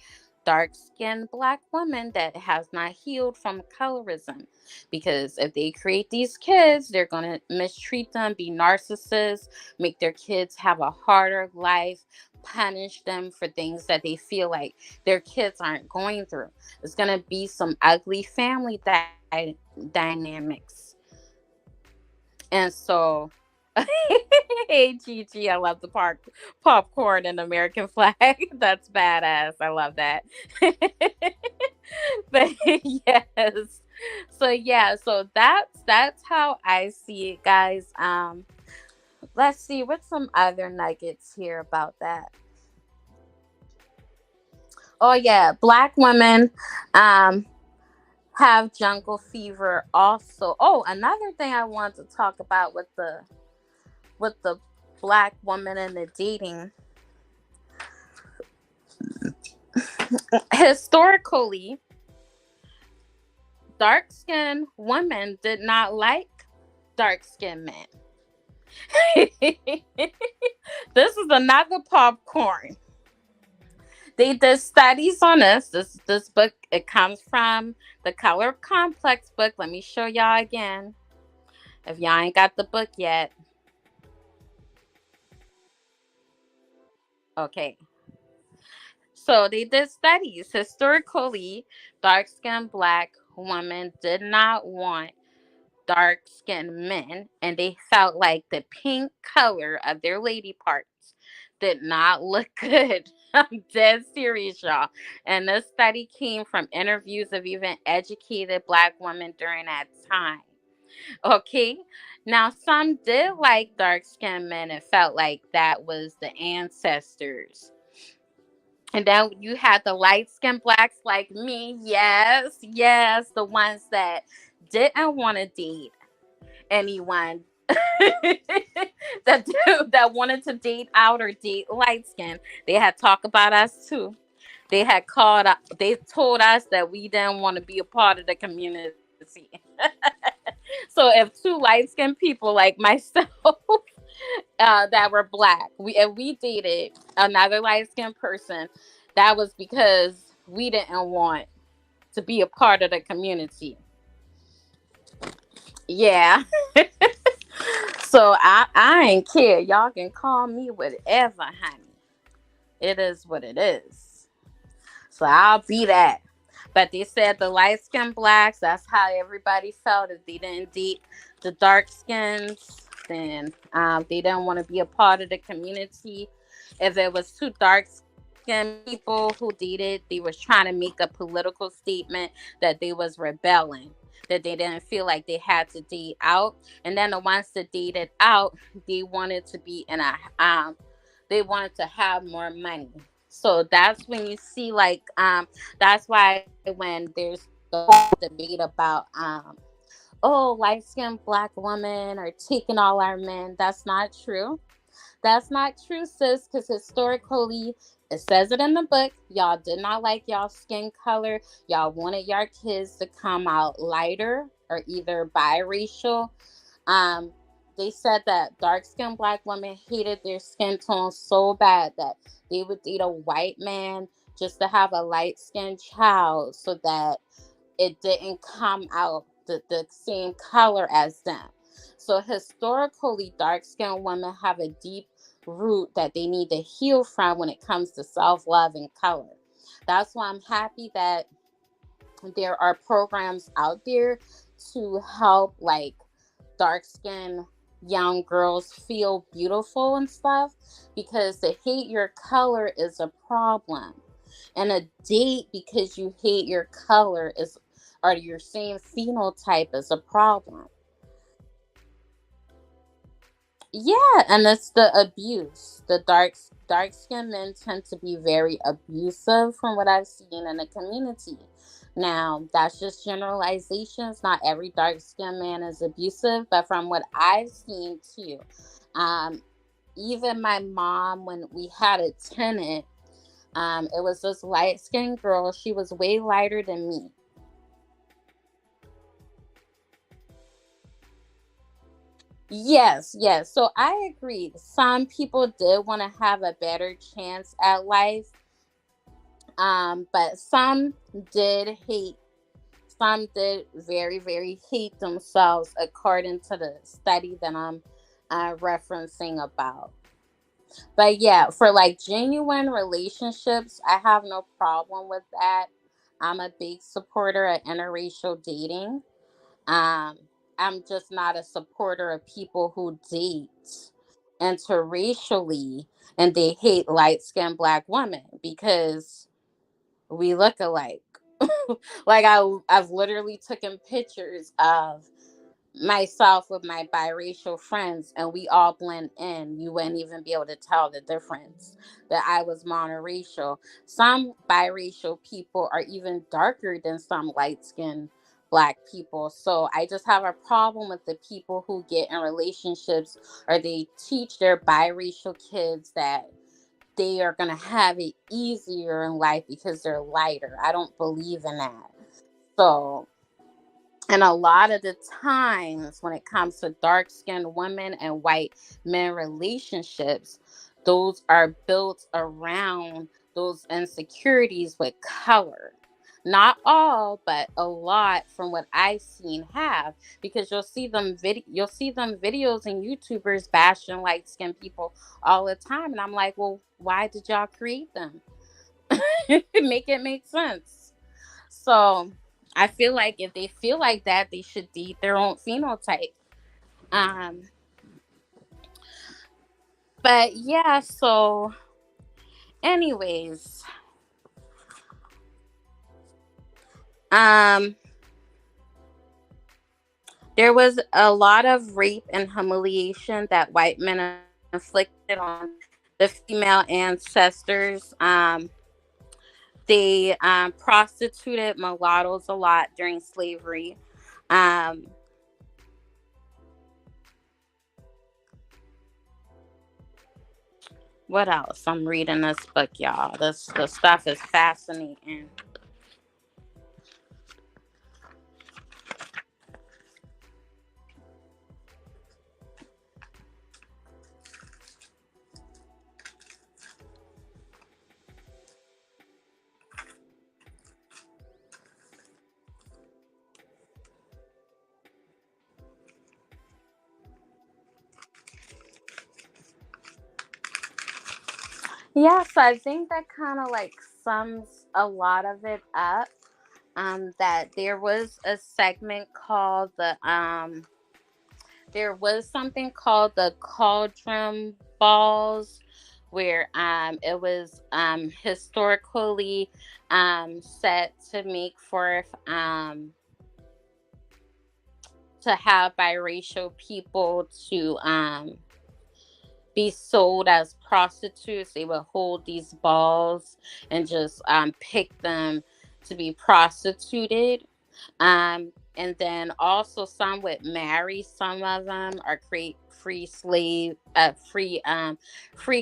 dark-skinned Black women that has not healed from colorism. Because if they create these kids, they're going to mistreat them, be narcissists, make their kids have a harder life, punish them for things that they feel like their kids aren't going through. It's going to be some ugly family dynamics. And so, hey Gigi, I love the popcorn and American flag. That's badass. I love that. But yes. So yeah, so that's how I see it, guys. Let's see what's some other nuggets here about that. Oh yeah, Black women have jungle fever also. Oh, another thing I want to talk about with the Black woman and the dating. Historically, dark-skinned women did not like dark-skinned men. This is another popcorn. They did studies on this. This book, it comes from the Color Complex book. Let me show y'all again. If y'all ain't got the book yet. Okay. So they did studies. Historically, dark skinned black women did not want dark skinned men, and they felt like the pink color of their lady parts did not look good. I'm dead serious, y'all. And this study came from interviews of even educated black women during that time. Okay. Now, some did like dark skinned men and felt like that was the ancestors. And then you had the light skinned blacks like me. Yes, yes, the ones that didn't want to date anyone that wanted to date out or date light skin. They had talked about us too. They told us that we didn't want to be a part of the community. So if two light skinned people like myself that were black, we dated another light skinned person, that was because we didn't want to be a part of the community. Yeah. So I ain't care. Y'all can call me whatever, honey. It is what it is. So I'll be that. But they said the light skinned blacks, that's how everybody felt. If they didn't date the dark skins, then they didn't want to be a part of the community. If it was two dark skinned people who dated, they was trying to make a political statement that they was rebelling, that they didn't feel like they had to date out. And then the ones that dated out, they wanted to be in a they wanted to have more money. So that's when you see like that's why when there's the whole debate about oh, light skinned black women are taking all our men. That's not true. That's not true, sis, because historically, it says it in the book. Y'all did not like y'all skin color. Y'all wanted your kids to come out lighter or either biracial. Um, they said that dark skinned black women hated their skin tone so bad that they would date a white man just to have a light skinned child so that it didn't come out the same color as them. So historically, dark skinned women have a deep root that they need to heal from when it comes to self love and color. That's why I'm happy that there are programs out there to help like dark skinned young girls feel beautiful and stuff, because to hate your color is a problem, and a date because you hate your color is or your same phenotype is a problem. Yeah, and it's the abuse. The dark skinned men tend to be very abusive from what I've seen in the community. Now, that's just generalizations. Not every dark skinned man is abusive, but from what I've seen too, um, even my mom, when we had a tenant, it was this light skinned girl. She was way lighter than me. Yes, yes. So I agree. Some people did want to have a better chance at life, but did hate. Some did very, very hate themselves, according to the study that I'm referencing about. But yeah, for like genuine relationships, I have no problem with that. I'm a big supporter of interracial dating. Um, I'm just not a supporter of people who date interracially and they hate light skinned black women because we look alike. Like I've literally taken pictures of myself with my biracial friends and we all blend in. You wouldn't even be able to tell the difference that I was monoracial. Some biracial people are even darker than some light skinned black people. So I just have a problem with the people who get in relationships or they teach their biracial kids that they are going to have it easier in life because they're lighter. I don't believe in that. So And a lot of the times when it comes to dark skinned women and white men relationships, those are built around those insecurities with color. Not all, but a lot from what I've seen have, because you'll see them videos and YouTubers bashing light skinned people all the time. And I'm like, well, why did y'all create them? Make it make sense. So I feel like if they feel like that, they should eat their own phenotype. Um, but yeah, so anyways, um, there was a lot of rape and humiliation that white men inflicted on the female ancestors. They prostituted mulattoes a lot during slavery. Um, what else? I'm reading this book, y'all. This the stuff is fascinating. Yeah, so I think that kind of like sums a lot of it up. That there was a segment called there was something called the cauldron balls, where it was historically set to make for to have biracial people to be sold as prostitutes. They would hold these balls and just pick them to be prostituted. And then also some would marry some of them or create free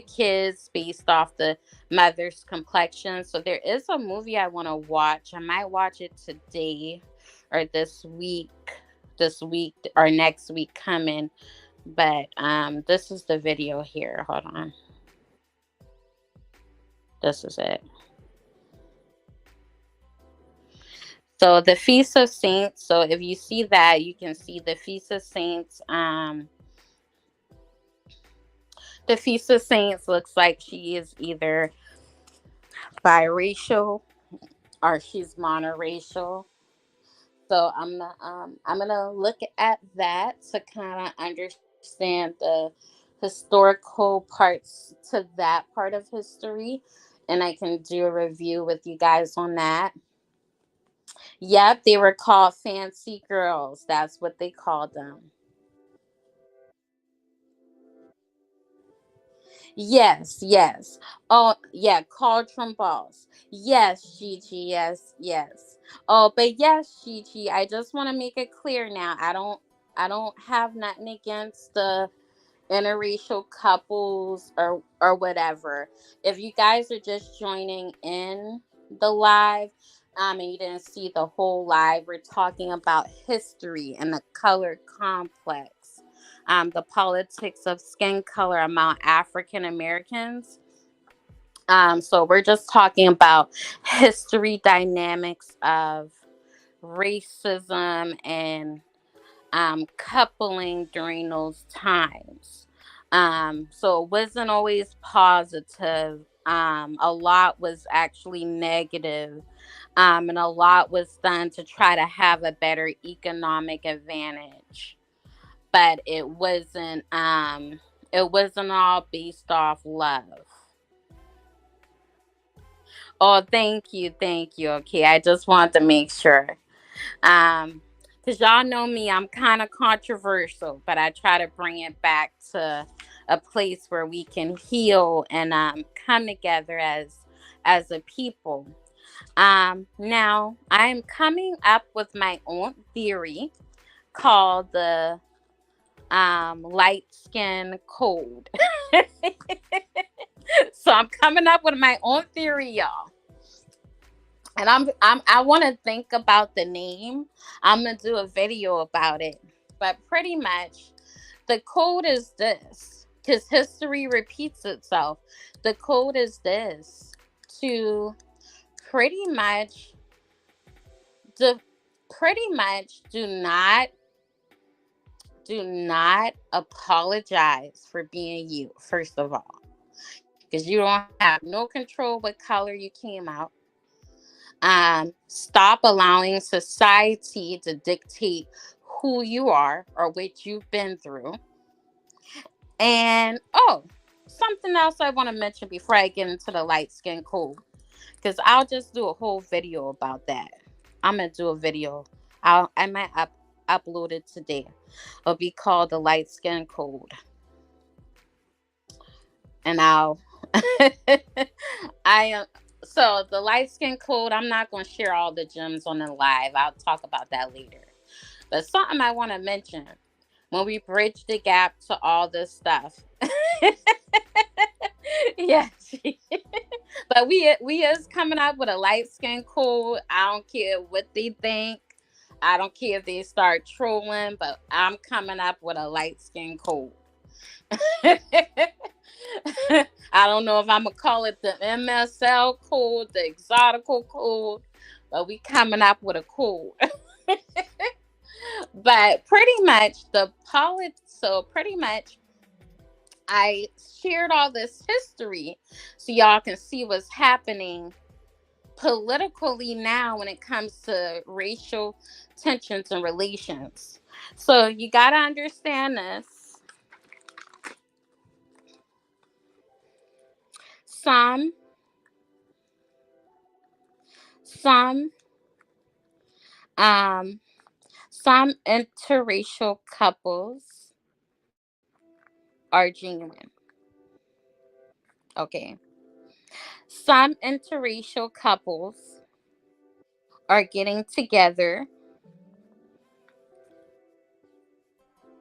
kids based off the mother's complexion. So there is a movie I want to watch. I might watch it today or this week or next week coming. But this is the video here. Hold on. This is it. So the Feast of Saints. So if you see that, you can see the Feast of Saints. The Feast of Saints looks like she is either biracial or she's monoracial. So I'm gonna look at that to kind of understand the historical parts to that part of history, and I can do a review with you guys on that. Yep, they were called fancy girls. That's what they called them. Yes, yes. Oh, yeah, cauldron balls. Yes, Gigi. Yes, yes. Oh, but yes, Gigi. I just want to make it clear now. I don't have nothing against the interracial couples or whatever. If you guys are just joining in the live, and you didn't see the whole live, we're talking about history and the color complex, the politics of skin color among African Americans. So we're just talking about history dynamics of racism and coupling during those times. So it wasn't always positive. A lot was actually negative, and a lot was done to try to have a better economic advantage. But it wasn't all based off love. Oh, thank you. Okay, I just wanted to make sure. Um, because y'all know me, I'm kind of controversial, but I try to bring it back to a place where we can heal and come together as a people. Now I'm coming up with my own theory called the light skin code. So I'm coming up with my own theory, y'all. And I want to think about the name. I'm gonna do a video about it. But pretty much, the code is this, because history repeats itself. The code is this: to pretty much, the pretty much do not apologize for being you. First of all, because you don't have no control what color you came out. Stop allowing society to dictate who you are or what you've been through. And something else I want to mention before I get into the light skin code, because I'll just do a whole video about that. I'm gonna do a video. I might upload it today. It'll be called the light skin code, and I'll I am. So the light skin code, I'm not going to share all the gems on the live. I'll talk about that later. But something I want to mention when we bridge the gap to all this stuff. Yes. But we is coming up with a light skin code. I don't care what they think. I don't care if they start trolling, but I'm coming up with a light skin code. I don't know if I'm gonna call it the MSL code, the exotical code, but we coming up with a code. But pretty much so pretty much I shared all this history so y'all can see what's happening politically now when it comes to racial tensions and relations. So you gotta understand this. Some some um some interracial couples are genuine. Okay. Some interracial couples are getting together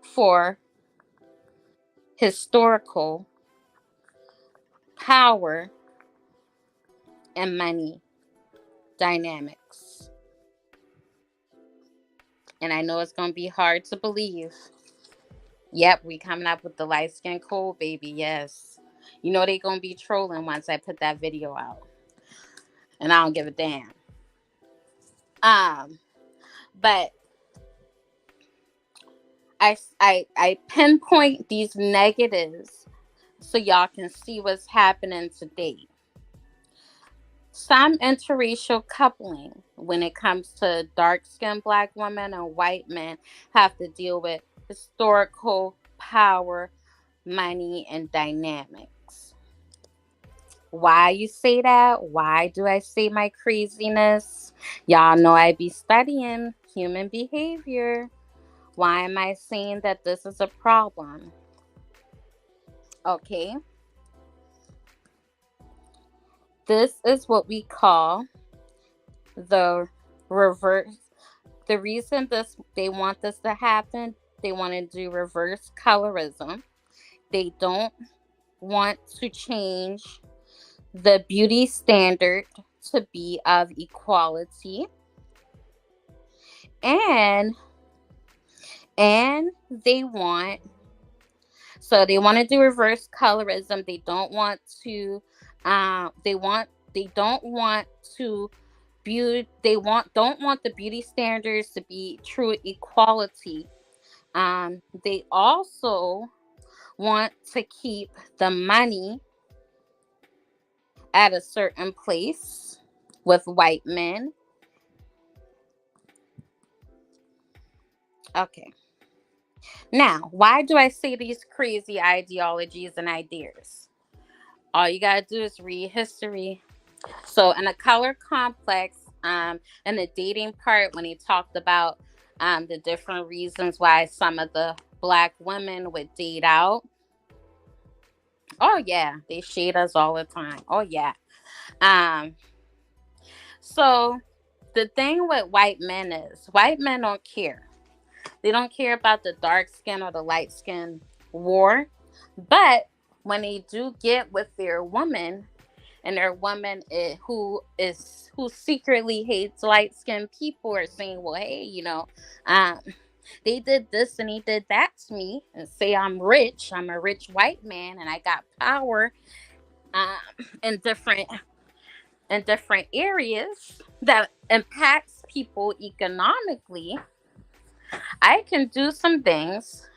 for historical power and money dynamics. And I know it's going to be hard to believe. Yep, we coming up with the light skin code, baby. Yes. You know they going to be trolling once I put that video out. And I don't give a damn. But I pinpoint these negatives so y'all can see what's happening today. Some interracial coupling, when it comes to dark-skinned black women and white men, have to deal with historical power, money, and dynamics. Why you say that? Why do I say my craziness? Y'all know I be studying human behavior. Why am I saying that this is a problem? Okay. This is what we call the reverse. The reason they want this to happen, they want to do reverse colorism. They don't want to change the beauty standard to be of equality. And they want to do reverse colorism. They don't want to they don't want to don't want the beauty standards to be true equality. They also want to keep the money at a certain place with white men. Okay. Now, why do I say these crazy ideologies and ideas? All you gotta do is read history. So in the color complex, in the dating part, when he talked about the different reasons why some of the black women would date out. Oh yeah, they shade us all the time. Oh yeah. So the thing with white men is white men don't care. They don't care about the dark skin or the light skin war. But when they do get with their woman, and there are women who secretly hates light skinned people are saying, well, hey, um, they did this and he did that to me, and say I'm rich. I'm a rich white man, and I got power um, in different areas that impacts people economically. I can do some things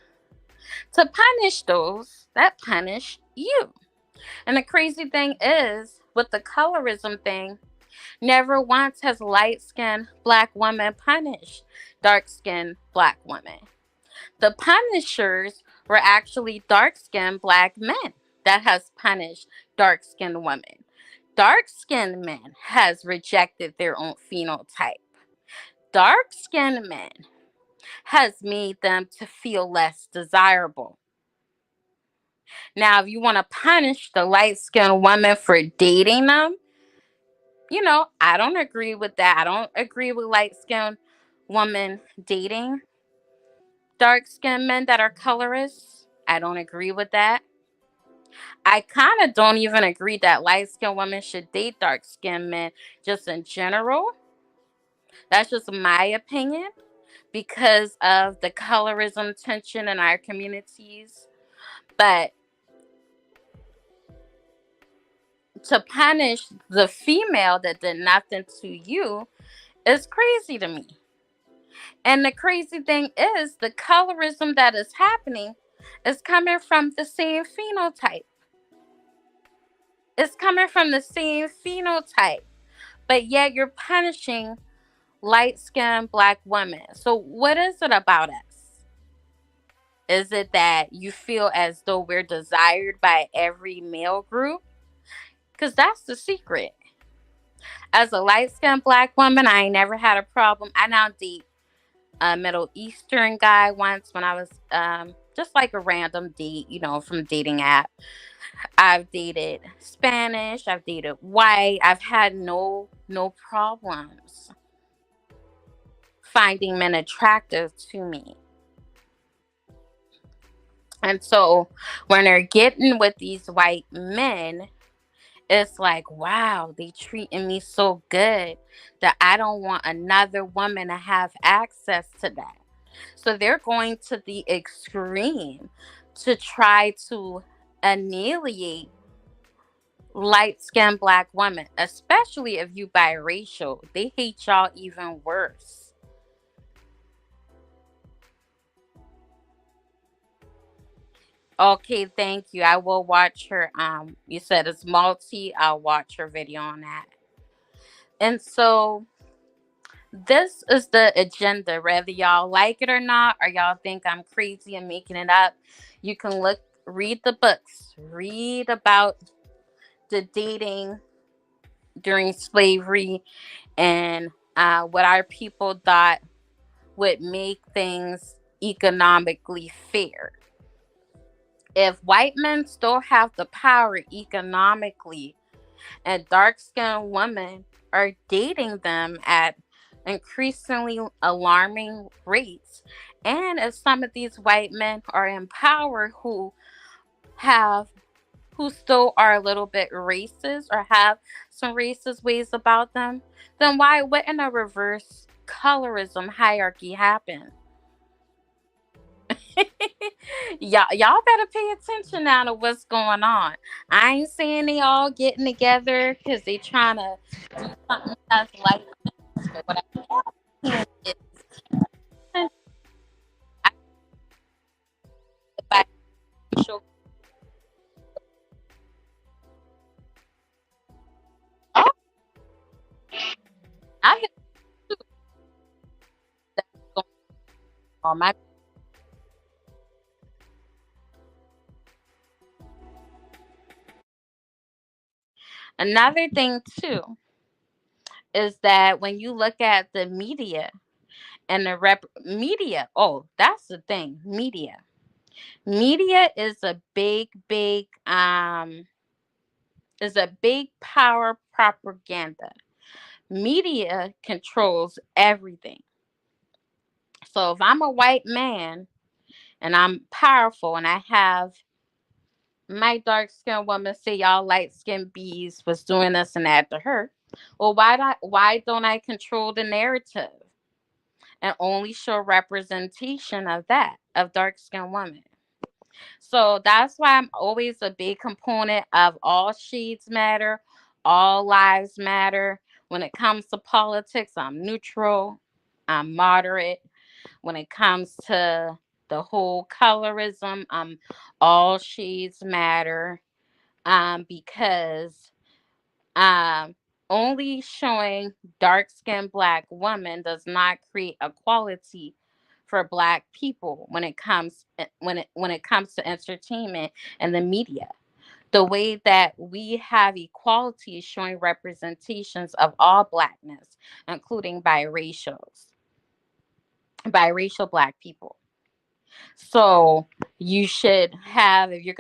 to punish those that punish you. And the crazy thing is, with the colorism thing, never once has light skinned black women punished dark skinned black women. The punishers were actually dark skinned black men that has punished dark skinned women. Dark skinned men has rejected their own phenotype. Dark skinned men has made them to feel less desirable. Now, if you want to punish the light skinned woman for dating them, I don't agree with that. I don't agree with light skinned women dating dark skinned men that are colorists. I don't agree with that. I kind of don't even agree that light skinned women should date dark skinned men just in general. That's just my opinion because of the colorism tension in our communities. But to punish the female that did nothing to you is crazy to me. And the crazy thing is, the colorism that is happening is coming from the same phenotype. It's coming from the same phenotype, but yet you're punishing light skinned black women. So, what is it about us? Is it that you feel as though we're desired by every male group? Because that's the secret. As a light skinned black woman, I ain't never had a problem. I now date a Middle Eastern guy once when I was just like a random date, from dating app. I've dated Spanish, I've dated white. I've had no problems finding men attractive to me. And so when they're getting with these white men, it's like, wow, they treating me so good that I don't want another woman to have access to that. So they're going to the extreme to try to annihilate light skinned black women, especially if you biracial. They hate y'all even worse. Okay, thank you. I will watch her. You said it's multi. I'll watch her video on that. And so this is the agenda, whether y'all like it or not, or y'all think I'm crazy and making it up. You can read the books, read about the dating during slavery and what our people thought would make things economically fair. If white men still have the power economically and dark skinned women are dating them at increasingly alarming rates, and if some of these white men are in power have who still are a little bit racist or have some racist ways about them, then why wouldn't a reverse colorism hierarchy happen? Y'all better pay attention now to what's going on. I ain't saying they all getting together because they trying to do something that's like this, but what I can is I if I show oh I have that's going on my another thing too is that when you look at the media and the media, oh, that's the thing, media is a big power propaganda. Media controls everything. So if I'm a white man and I'm powerful and I have My dark skinned woman say y'all light skinned bees was doing this and that to her. Well, why don't I control the narrative and only show representation of that of dark skinned women? So that's why I'm always a big component of all shades matter, all lives matter. When it comes to politics, I'm neutral, I'm moderate. When it comes to the whole colorism, all shades matter. Because um only showing dark skinned black women does not create equality for black people when it comes to entertainment and the media. The way that we have equality is showing representations of all blackness, including biracial black people. So you should have, if you're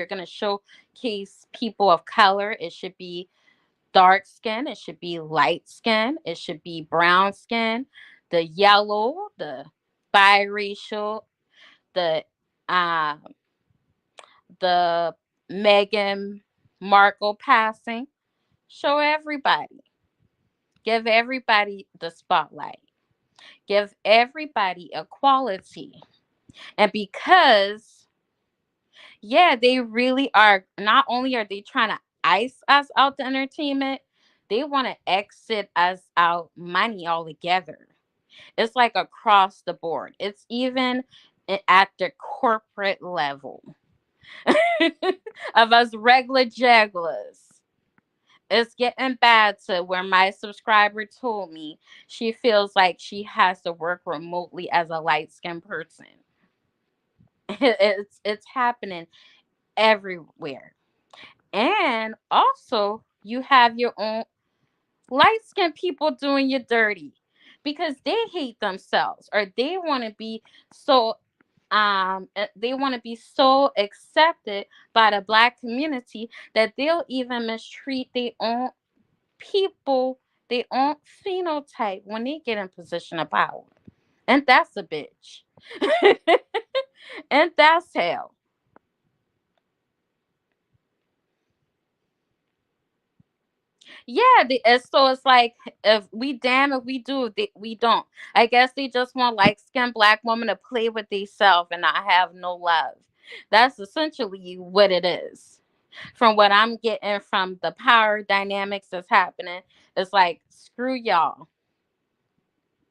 gonna showcase people of color, it should be dark skin, it should be light skin, it should be brown skin, the yellow, the biracial, the um the Meghan Markle passing. Show everybody. Give everybody the spotlight. Give everybody equality. And because, yeah, they really are, not only are they trying to ice us out the entertainment, they want to exit us out money altogether. It's like across the board. It's even at the corporate level of us regular jugglers. It's getting bad to where my subscriber told me she feels like she has to work remotely as a light skinned person. It's happening everywhere. And also, you have your own light skinned people doing you dirty because they hate themselves, or so they want to be so accepted by the black community that they'll even mistreat their own people, their own phenotype when they get in position of power. And that's a bitch. And that's hell. Yeah, so it's like, if we do, we don't. I guess they just want light skinned black women to play with themselves and not have no love. That's essentially what it is. From what I'm getting from the power dynamics that's happening, it's like, screw y'all.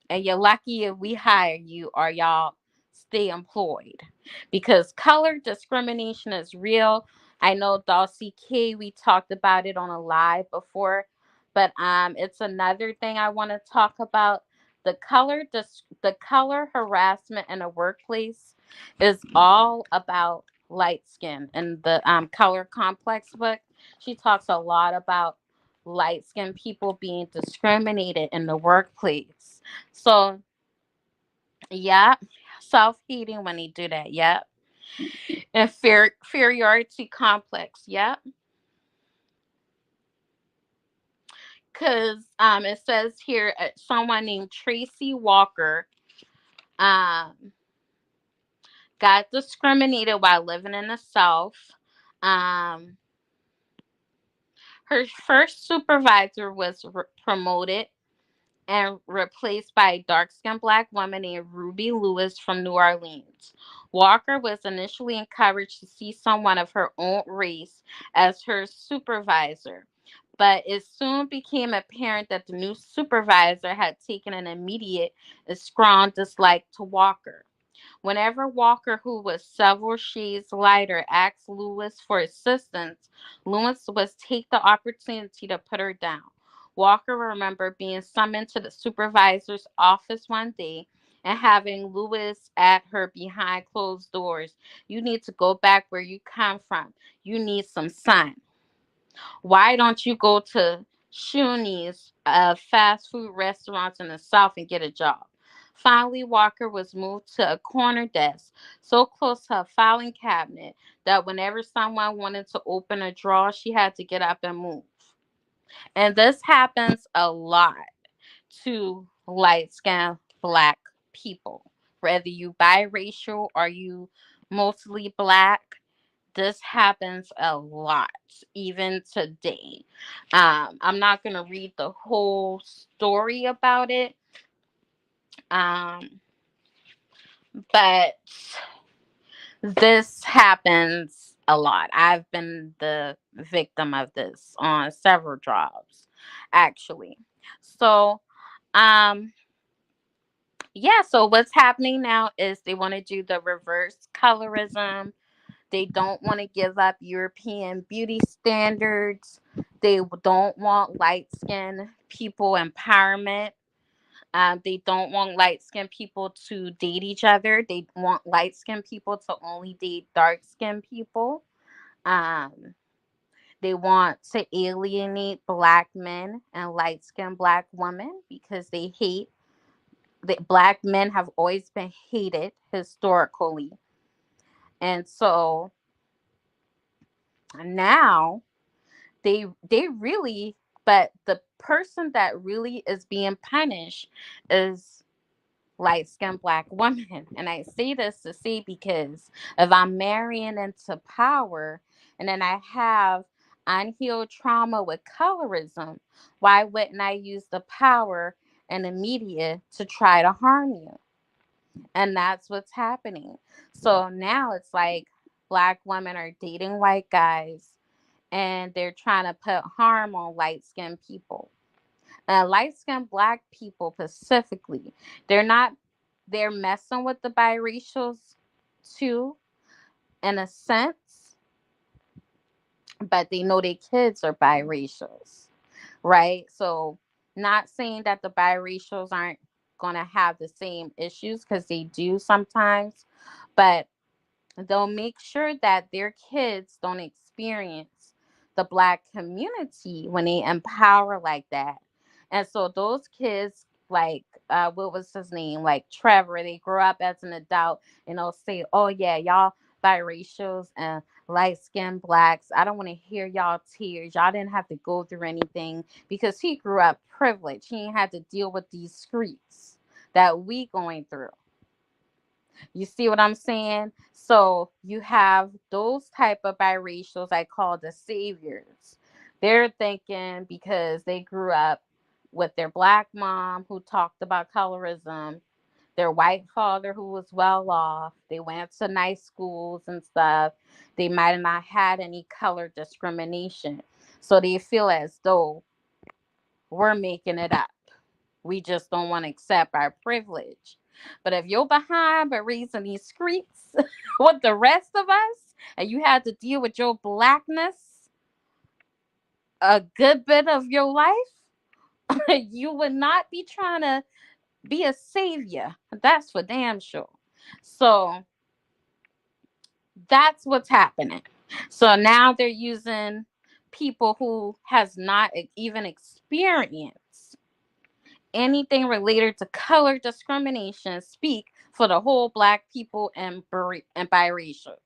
And you're lucky if we hire you, or y'all stay employed, because color discrimination is real. I know Dulcie K, we talked about it on a live before, but it's another thing I want to talk about. The color harassment in a workplace is all about light skin. And the color complex book, she talks a lot about light skinned people being discriminated in the workplace. So, yeah, self-hating when they do that. Yeah. And inferiority complex. Yeah. Because it says here, someone named Tracy Walker um got discriminated while living in the South. Um, her first supervisor was promoted and replaced by a dark skinned black woman named Ruby Lewis from New Orleans. Walker was initially encouraged to see someone of her own race as her supervisor, but it soon became apparent that the new supervisor had taken an immediate and strong dislike to Walker. Whenever Walker, who was several shades lighter, asked Lewis for assistance, Lewis would take the opportunity to put her down. Walker remembered being summoned to the supervisor's office one day and having Lewis at her behind closed doors. "You need to go back where you come from. You need some sun. Why don't you go to Shuni's, fast food restaurants in the South, and get a job?" Finally, Walker was moved to a corner desk so close to a filing cabinet that whenever someone wanted to open a drawer, she had to get up and move. And this happens a lot to light skinned black people. Whether you biracial or you mostly black, this happens a lot, even today. I'm not going to read the whole story about it, um, but this happens a lot. I've been the victim of this on several jobs, actually. So, um, yeah, so what's happening now is they want to do the reverse colorism. They don't want to give up European beauty standards. They don't want light skinned people empowerment. They don't want light skinned people to date each other. They want light skinned people to only date dark skinned people. Um, they want to alienate black men and light skinned black women because they hate that black men have always been hated historically. And so now they really, but the person that really is being punished is light skinned black women. And I say this to say because if I'm marrying into power and then I have unhealed trauma with colorism, why wouldn't I use the power and the media to try to harm you? And that's what's happening. So now it's like black women are dating white guys and they're trying to put harm on light skinned people. Light skinned black people specifically, they're not, they're messing with the biracials too, in a sense, but they know their kids are biracials, right? So, not saying that the biracials aren't going to have the same issues because they do sometimes, but they'll make sure that their kids don't experience the black community when they empower like that. And so those kids, like, what was his name? Like Trevor, they grow up as an adult and they'll say, oh, yeah, y'all biracials and light skinned blacks. I don't want to hear y'all tears. Y'all didn't have to go through anything because he grew up privileged. He ain't had to deal with these streets that we going through. You see what I'm saying? So you have those type of biracials I call the saviors. They're thinking because they grew up with their black mom who talked about colorism, their white father who was well off, they went to nice schools and stuff. They might have not had any color discrimination. So they feel as though we're making it up. We just don't want to accept our privilege. But if you're behind but raising these streets with the rest of us, and you had to deal with your blackness a good bit of your life, you would not be trying to be a savior. That's for damn sure. So that's what's happening. So now they're using people who has not even experienced anything related to color discrimination speak for the whole black people and biracials.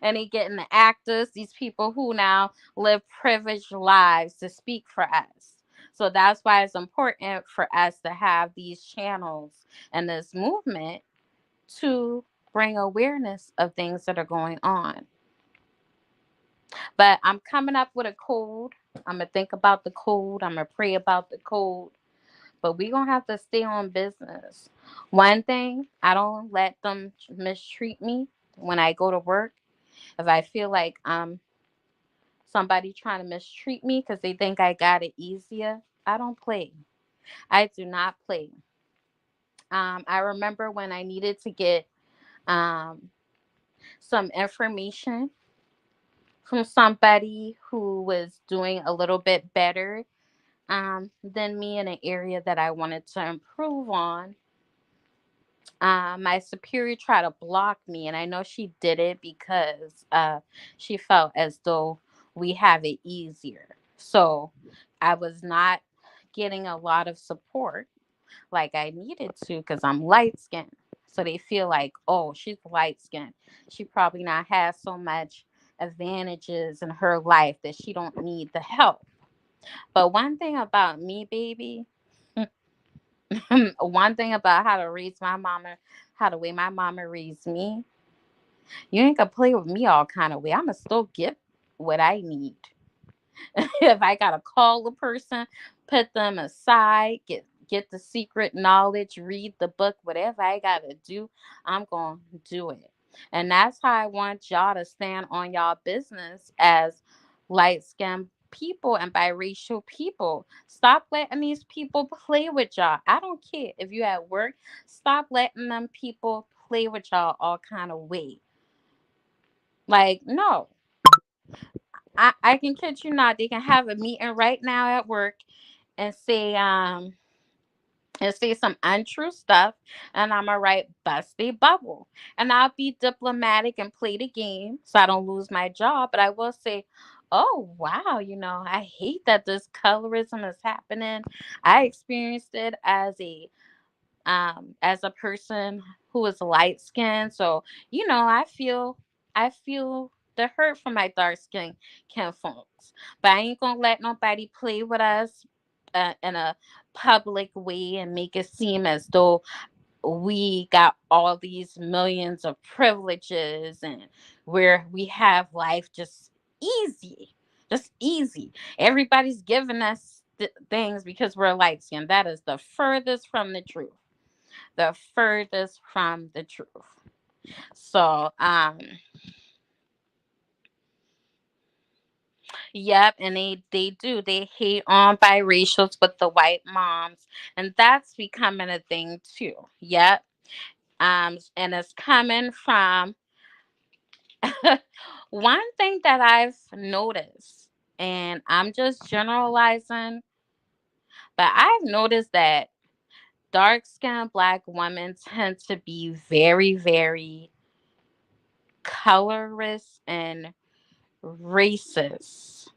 And they getting the actors, these people who now live privileged lives to speak for us. So that's why it's important for us to have these channels and this movement to bring awareness of things that are going on. But I'm coming up with a code. I'm going to think about the code. I'm going to pray about the code. But we're going to have to stay on business. One thing, I don't let them mistreat me when I go to work. If I feel like somebody trying to mistreat me because they think I got it easier, I don't play. I do not play. I remember when I needed to get um, some information from somebody who was doing a little bit better than me in an area that I wanted to improve on. My superior tried to block me, and I know she did it because she felt as though we have it easier. So I was not getting a lot of support like I needed to because I'm light skinned. So they feel like, oh, she's light skinned. She probably not has so much advantages in her life that she don't need the help. But one thing about me, baby, one thing about how to raise my mama, how the way my mama raised me, You ain't gonna play with me all kind of way. I'ma still get what I need. If I gotta call a person, put them aside, get the secret knowledge, read the book, whatever I gotta do, I'm gonna do it. And that's how I want y'all to stand on y'all business as light skinned people and biracial people. Stop letting these people play with y'all. I don't care if you at work, stop letting them people play with y'all all kind of way. Like, no. I can catch you not. They can have a meeting right now at work and say some untrue stuff, and I'm gonna write bust a bubble, and I'll be diplomatic and play the game so I don't lose my job. But I will say, oh wow, I hate that this colorism is happening. I experienced it as a person who is light skinned. So, I feel the hurt from my dark skin kin folks. But I ain't gonna let nobody play with us in a public way and make it seem as though we got all these millions of privileges and where we have life just easy. Everybody's giving us things because we're light skinned. That is the furthest from the truth, the furthest from the truth. So, yep, and they hate on biracials with the white moms, and that's becoming a thing too. Yep, and it's coming from one thing that I've noticed, and I'm just generalizing, but I've noticed that dark skinned black women tend to be very, very colorist and racist.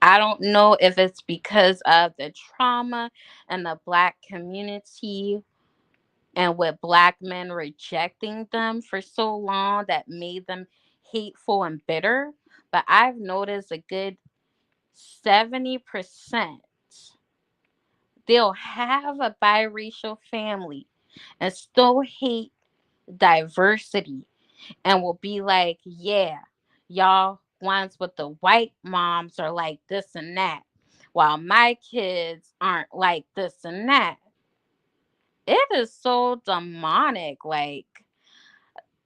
I don't know if it's because of the trauma in the black community and with black men rejecting them for so long that made them hateful and bitter. But I've noticed a good 70% they'll have a biracial family and still hate diversity and will be like, yeah, y'all ones with the white moms are like this and that, while my kids aren't like this and that. It is so demonic. Like,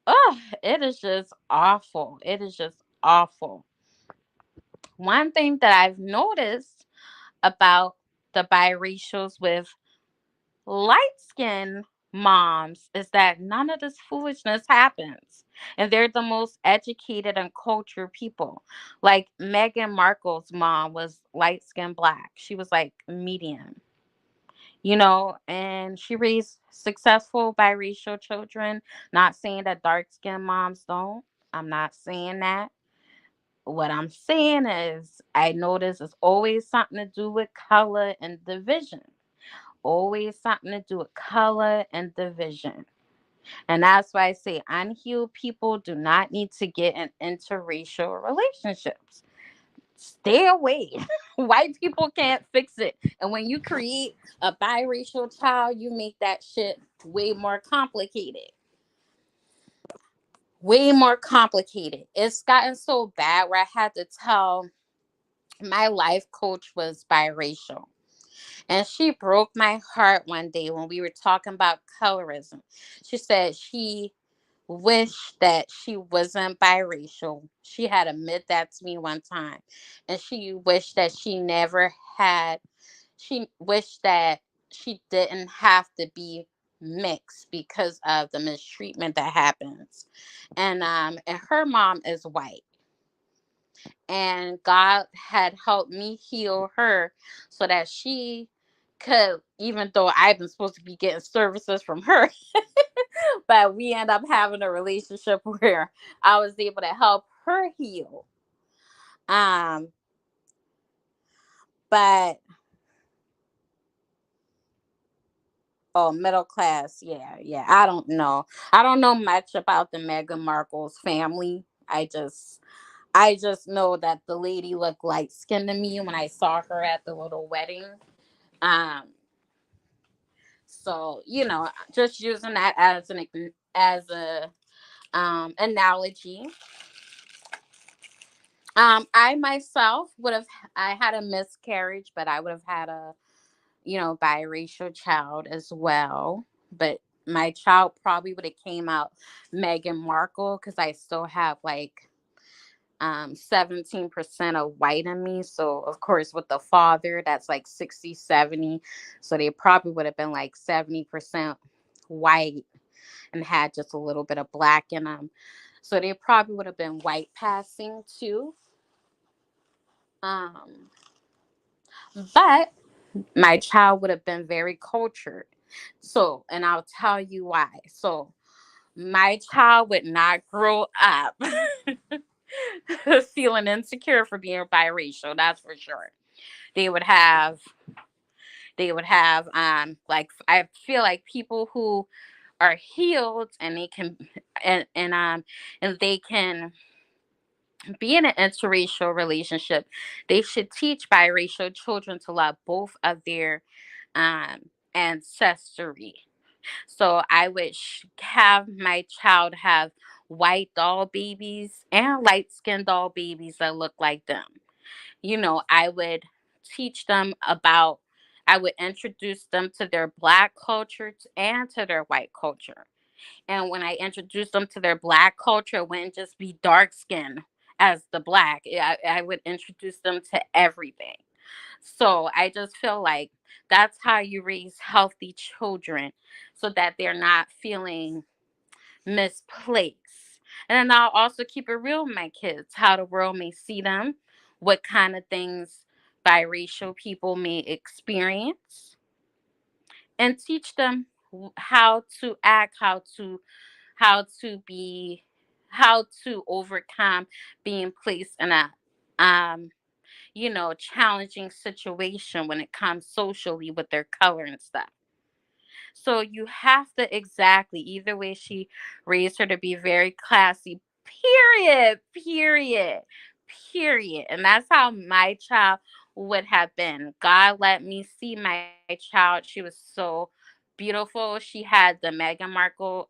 oh, it is just awful. It is just awful. One thing that I've noticed about the biracials with light skinned moms is that none of this foolishness happens. And they're the most educated and cultured people. Like Meghan Markle's mom was light skinned black. She was like medium, and she raised successful biracial children. Not saying that dark skinned moms don't. I'm not saying that. What I'm saying is, I notice it's always something to do with color and division. Always something to do with color and division. And that's why I say unhealed people do not need to get in interracial relationships. Stay away. White people can't fix it. And when you create a biracial child, you make that shit way more complicated. Way more complicated. It's gotten so bad where I had to tell my life coach was biracial. And she broke my heart one day when we were talking about colorism. She said she wished that she wasn't biracial. She had admit that to me one time. And she wished that she wished that she didn't have to be mixed because of the mistreatment that happens. And her mom is white, and God had helped me heal her so that she could, even though I've been supposed to be getting services from her, but we end up having a relationship where I was able to help her heal. Um, but oh, middle class, yeah, yeah. I don't know. I don't know much about the Meghan Markle's family. I just know that the lady looked light skinned to me when I saw her at the little wedding. Um, So, just using that as a analogy. I myself would have, I had a miscarriage, but I would have had a, biracial child as well. But my child probably would have came out Meghan Markle, because I still have like 17% of white in me. So of course with the father, that's like 60, 70. So they probably would have been like 70% white and had just a little bit of black in them. So they probably would have been white passing too. Um, but my child would have been very cultured. So, and I'll tell you why. So, my child would not grow up feeling insecure for being biracial. That's for sure. They would have, like, I feel like people who are healed and they can, and they can be in an interracial relationship, they should teach biracial children to love both of their ancestry. So I would have my child have white doll babies and light skinned doll babies that look like them. I would teach them about, I would introduce them to their black culture and to their white culture. And when I introduced them to their black culture, it wouldn't just be dark skin as the black. I would introduce them to everything. So I just feel like that's how you raise healthy children, so that they're not feeling misplaced. And then I'll also keep it real with my kids, how the world may see them, what kind of things biracial people may experience, and teach them how to act, how to be how to overcome being placed in a um challenging situation when it comes socially with their color and stuff. So you have to, exactly, either way, she raised her to be very classy, period. And that's how my child would have been. God let me see my child. She was so beautiful. She had the Meghan Markle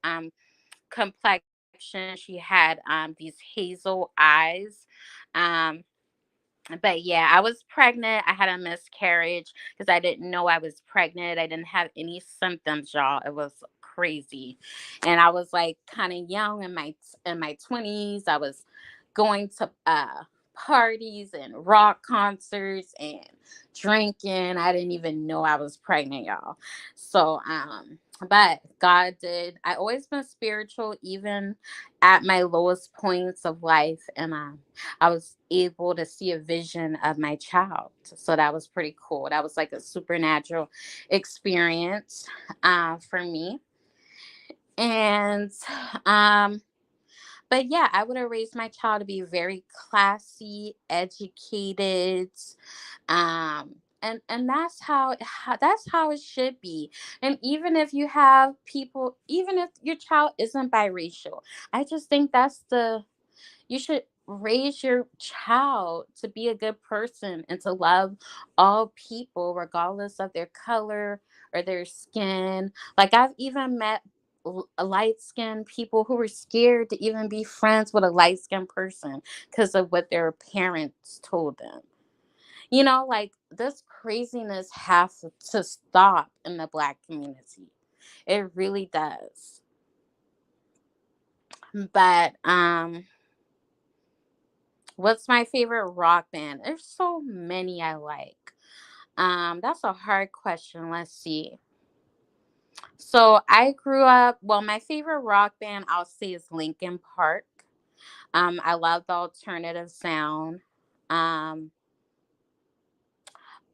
complexion. She had these hazel eyes. Um but yeah, I was pregnant. I had a miscarriage because I didn't know I was pregnant. I didn't have any symptoms, y'all. It was crazy. And I was like kind of young in my 20s. I was going to parties and rock concerts and drinking. I didn't even know I was pregnant, y'all. So but God did. I always been spiritual even at my lowest points of life, and I was able to see a vision of my child. So that was pretty cool. That was like a supernatural experience for me. And, but yeah, I would have raised my child to be very classy, educated, and that's how it should be. And even if you have people, even if your child isn't biracial, I just think you should raise your child to be a good person and to love all people regardless of their color or their skin. Like, I've even met light skinned people who were scared to even be friends with a light skinned person because of what their parents told them. Like, this craziness has to stop in the black community. It really does. But what's my favorite rock band? There's so many I like. That's a hard question. Let's see. So I grew up, well, my favorite rock band I'll say is Linkin Park. I love the alternative sound. Um,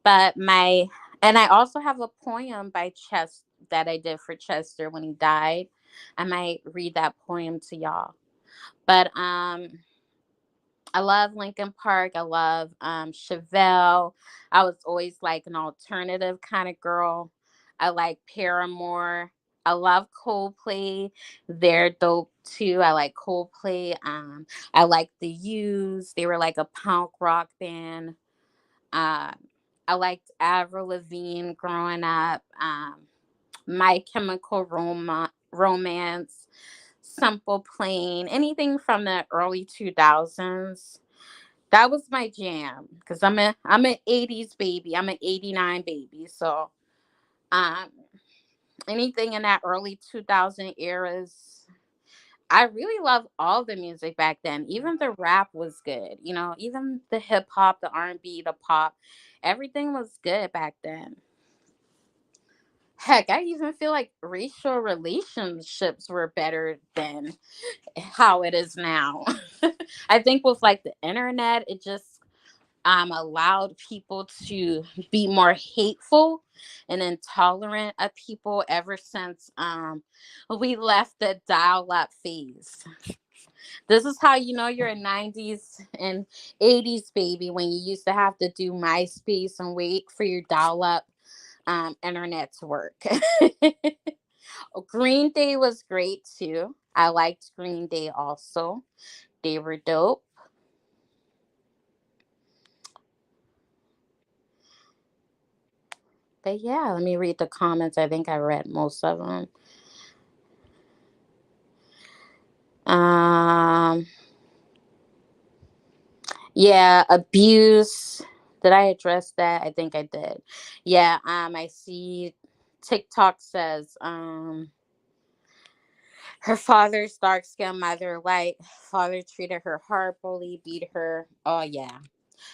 but my and I also have a poem by Chess that I did for Chester when he died. I might read that poem to y'all. But I love Lincoln Park. I love Chevelle. I was always like an alternative kind of girl. I like Paramore. I love Coldplay. They're dope too. I like Coldplay. I like the Used. They were like a punk rock band. Uh, I liked Avril Lavigne growing up. My Chemical Romance. Simple, plain, anything from the early 2000s. That was my jam because I'm an 80s baby. I'm an 89 baby. So um anything in that early 2000 eras, I really love all the music back then. Even the rap was good. Even the hip hop, the R&B, the pop, everything was good back then. Heck, I even feel like racial relationships were better than how it is now. I think with like the internet, it just allowed people to be more hateful and intolerant of people ever since we left the dial-up phase. This is how you know you're a 90s and 80s baby, when you used to have to do MySpace and wait for your dial-up internet to work. Green Day was great too. I liked Green Day also. They were dope. But yeah, let me read the comments. I think I read most of them. Um, yeah, abuse. Did I address that? I think I did. Yeah, I see TikTok says her father's dark skinned mother, like, father treated her horribly, beat her. Oh yeah.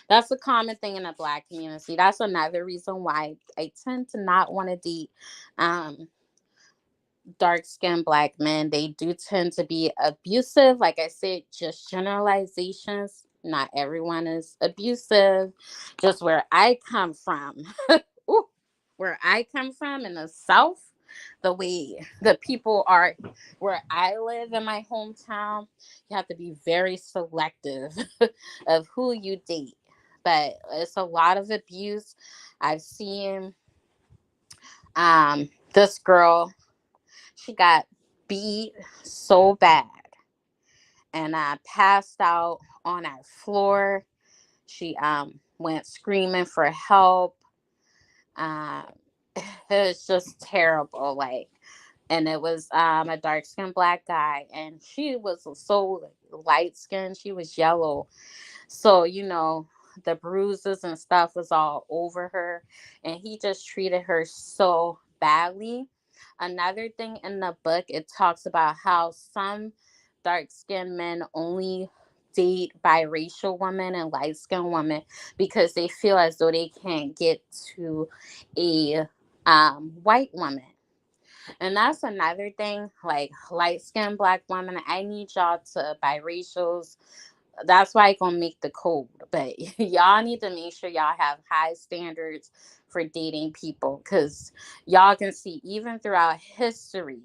That's a common thing in the Black community. That's another reason why I tend to not want to date um dark skinned Black men. They do tend to be abusive. Like I said, just generalizations. Not everyone is abusive. Just where I come from. Ooh, where I come from in the South, the way the people are where I live in my hometown, you have to be very selective of who you date. But it's a lot of abuse. I've seen this girl, she got beat so bad and passed out on our floor. She went screaming for help. Um, it was just terrible. Like, and it was a dark skinned Black guy, and she was so light skinned. She was yellow, so the bruises and stuff was all over her, and he just treated her so badly. Another thing in the book, it talks about how some dark skinned men only date biracial women and light skinned women because they feel as though they can't get to a white woman. And that's another thing, like light skinned Black women. I need y'all to biracials. That's why I gonna make the code. But y'all need to make sure y'all have high standards for dating people, because y'all can see even throughout history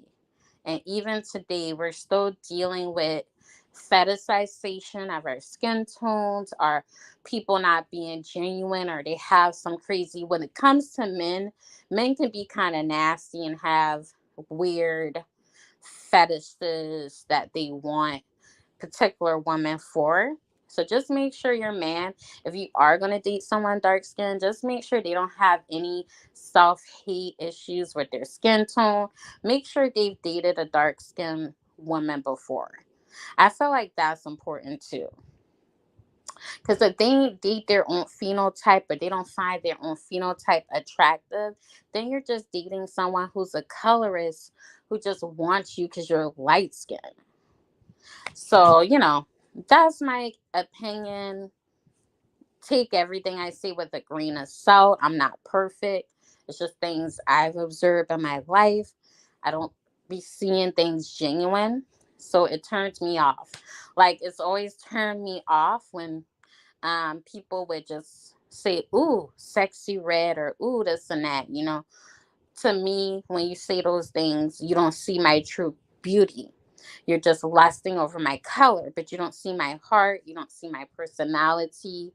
and even today, we're still dealing with fetishization of our skin tones, or people not being genuine, or they have some crazy. When it comes to men, men can be kind of nasty and have weird fetishes that they want particular woman for. So just make sure your man, if you are going to date someone dark skinned, just make sure they don't have any self hate issues with their skin tone. Make sure they've dated a dark skinned woman before. I feel like that's important too. Because if they date their own phenotype, but they don't find their own phenotype attractive, then you're just dating someone who's a colorist who just wants you because you're light skinned. So, that's my opinion. Take everything I say with a grain of salt. I'm not perfect. It's just things I've observed in my life. I don't be seeing things genuine. So it turns me off. Like, it's always turned me off when people would just say, ooh, sexy red, or ooh, this and that. To me, when you say those things, you don't see my true beauty. You're just lusting over my color, but you don't see my heart. You don't see my personality.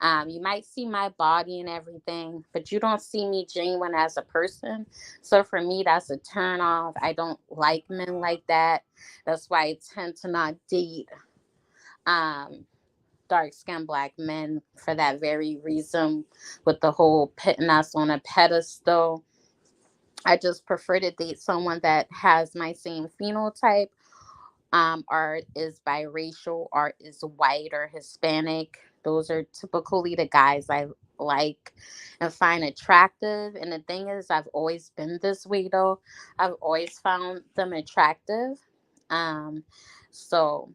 You might see my body and everything, but you don't see me genuine as a person. So for me, that's a turn off. I don't like men like that. That's why I tend to not date um, dark skinned Black men for that very reason, with the whole putting us on a pedestal. I just prefer to date someone that has my same phenotype, art is biracial, art is white or Hispanic. Those are typically the guys I like and find attractive. And the thing is, I've always been this way though. I've always found them attractive. Um, so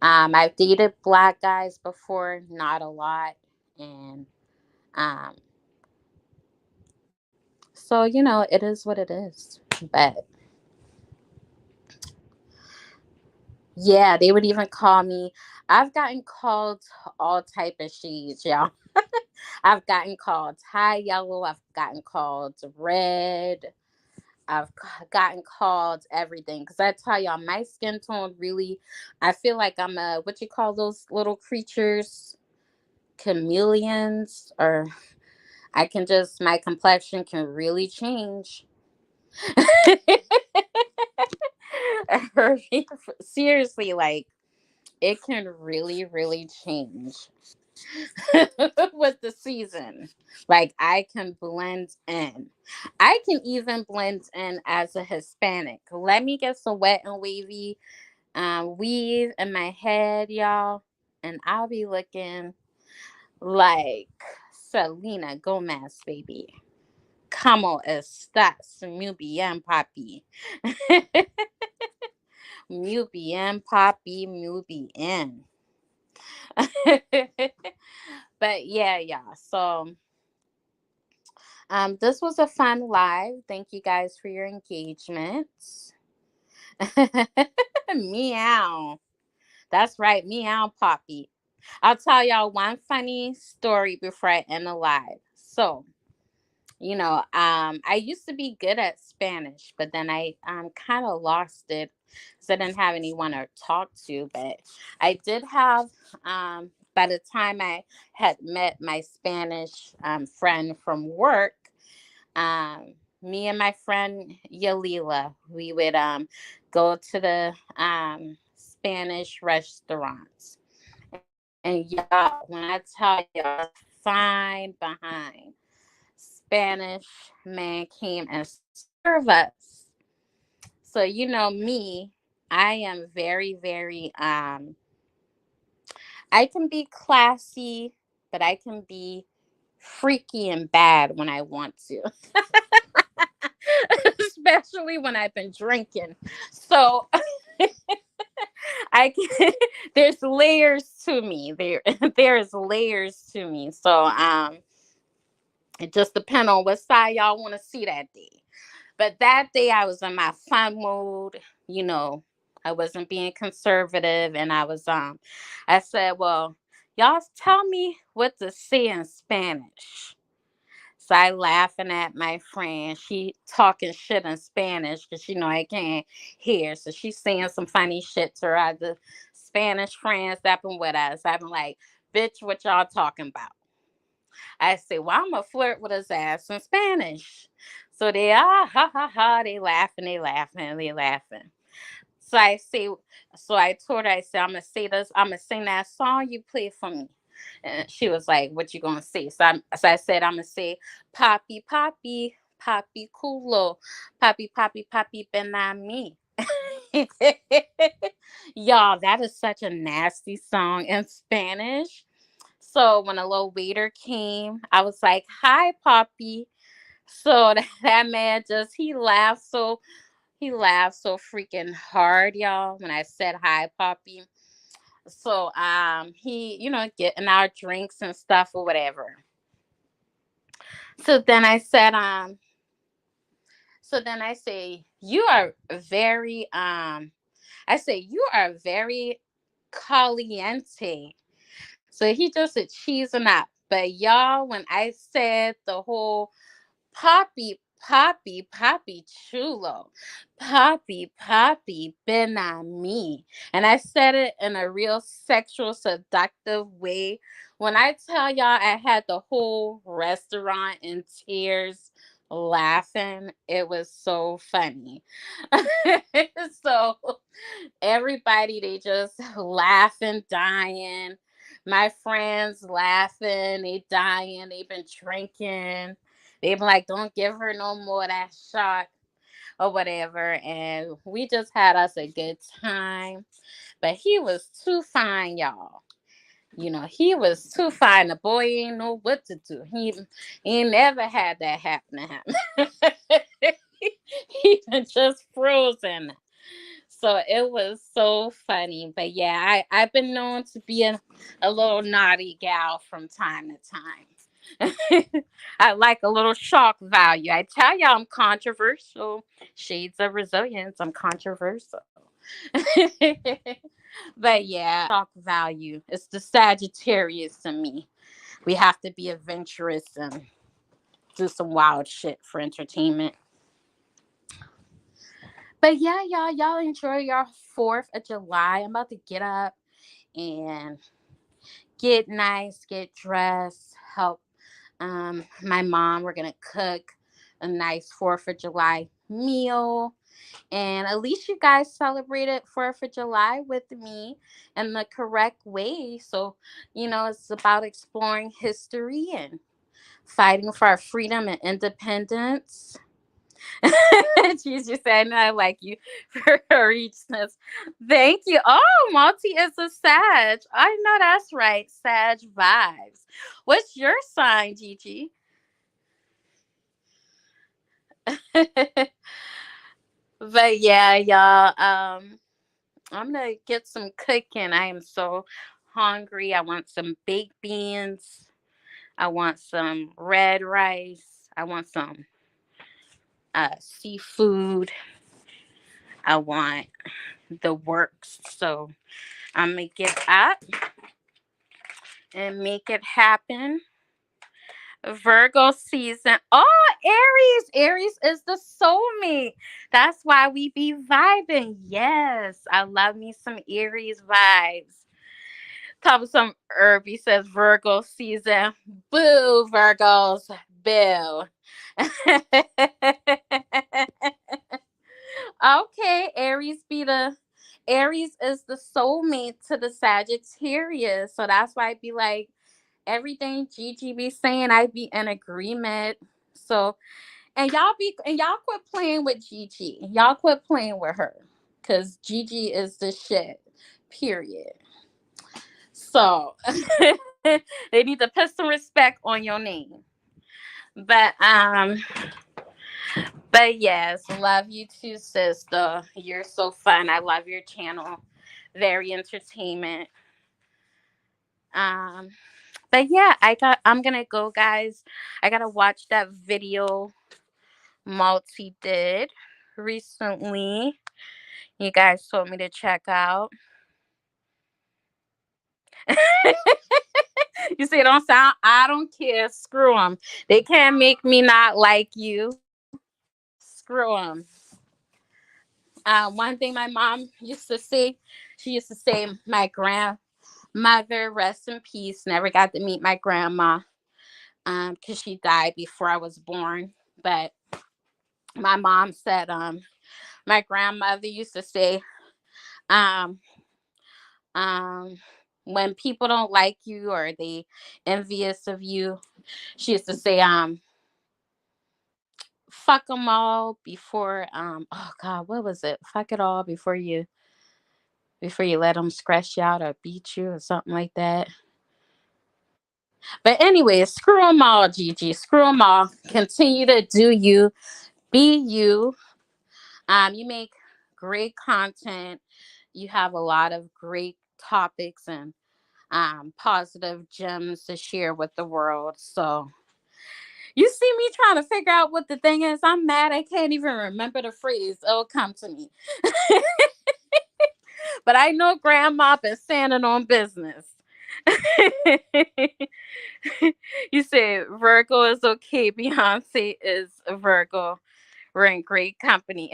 I've dated black guys before, not a lot. And um, so, it is what it is. But yeah, they would even call me. I've gotten called all type of shades, y'all. I've gotten called high yellow. I've gotten called red. Gotten called everything. Because I tell y'all, my skin tone really, I feel like I'm what you call those little creatures? Chameleons. Or my complexion can really change. Seriously, like, it can really, really change with the season. Like, I can blend in. I can even blend in as a Hispanic. Let me get some wet and wavy weave in my head, y'all, and I'll be looking like Selena Gomez, baby. Como estás? Muy bien, papi. Muy bien, papi. Muy bien. But yeah, yeah. So this was a fun live. Thank you guys for your engagement. Meow. That's right, meow, Poppy. I'll tell y'all one funny story before I end the live. So, I used to be good at Spanish, but then I kind of lost it because I didn't have anyone to talk to. But I did have, by the time I had met my Spanish friend from work, me and my friend Yalila, we would go to the Spanish restaurants. And y'all, when I tell y'all, fine behind Spanish man came and served us. So me, I am very, very I can be classy, but I can be freaky and bad when I want to. Especially when I've been drinking. So I can there's layers to me. There's layers to me. So it just depends on what side y'all want to see that day. But that day I was in my fun mood, you know. I wasn't being conservative, and I said, well, y'all tell me what to say in Spanish. So I laughing at my friend. She talking shit in Spanish because I can't hear. So she's saying some funny shit to her other Spanish friends that been with us. I've been like, bitch, what y'all talking about? I say, well, I'm going to flirt with his ass in Spanish. So they, ha, ha, ha. They laughing, they laughing, they laughing. So I say, so I told her, I said, I'm going to say this, I'm going to sing that song you play for me. And she was like, what you going to say? So I said, I'm going to say, Papi, Papi, Papi Culo, Papi, Papi, Papi Benami. Y'all, that is such a nasty song in Spanish. So when a little waiter came, I was like, hi, Poppy. So that man he laughed so freaking hard, y'all, when I said hi, Poppy. So he, getting our drinks and stuff or whatever. So then I said, you are very I say you are very caliente. So he just a cheesing up. But y'all, when I said the whole Poppy, Poppy, Poppy Chulo, Poppy, Poppy, Ben on me. And I said it in a real sexual, seductive way. When I tell y'all, I had the whole restaurant in tears laughing. It was so funny. So everybody, they just laughing, dying. My friends laughing, they dying, they've been drinking. They been like, don't give her no more of that shot. or whatever, and we just had us a good time. But he was too fine, y'all. He was too fine. The boy ain't know what to do. He never had that happen to him. He just frozen. So it was so funny. But yeah, I've been known to be a little naughty gal from time to time. I like a little shock value. I tell y'all I'm controversial. Shades of resilience. I'm controversial. But yeah, shock value. It's the Sagittarius in me. We have to be adventurous and do some wild shit for entertainment. But yeah, y'all enjoy your 4th of July. I'm about to get up and get nice, get dressed, help my mom. We're gonna cook a nice 4th of July meal. And at least you guys celebrated 4th of July with me in the correct way. So, it's about exploring history and fighting for our freedom and independence. She's just saying, I like you for her richness. Thank you. Oh, Malty is a Sag. I know that's right. Sag vibes. What's your sign, Gigi? But yeah, y'all. I'm gonna get some cooking. I am so hungry. I want some baked beans. I want some red rice. I want some seafood. I want the works. So I'm gonna get up and make it happen. Virgo season. Oh, Aries. Aries is the soulmate. That's why we be vibing. Yes, I love me some Aries vibes. Top of some herb. He says Virgo season. Boo, Virgos. Boo. Okay, Aries is the soulmate to the Sagittarius. So that's why I be like, everything Gigi be saying, I be in agreement. So and y'all quit playing with Gigi. Y'all quit playing with her. Cause Gigi is the shit. Period. So they need to put some respect on your name. But yes, love you too, sister. You're so fun. I love your channel. Very entertainment. Um but yeah, I'm gonna go, guys. I gotta watch that video Malty did recently. You guys told me to check out. You see, it don't sound. I don't care. Screw them. They can't make me not like you. Screw them. One thing my mom used to say, she used to say, my grandmother, rest in peace, never got to meet my grandma because she died before I was born. But my mom said, my grandmother used to say, um, um, when people don't like you or they envious of you, she used to say, fuck them all before, oh God, what was it? Fuck it all before you let them scratch you out or beat you or something like that. But anyway, screw them all, Gigi. Screw them all. Continue to do you, be you. You make great content. You have a lot of great topics and positive gems to share with the world. So you see me trying to figure out what the thing is. I'm mad. I can't even remember the phrase. It'll come to me. But I know Grandma been standing on business. You say Virgo is okay. Beyonce is a Virgo. We're in great company.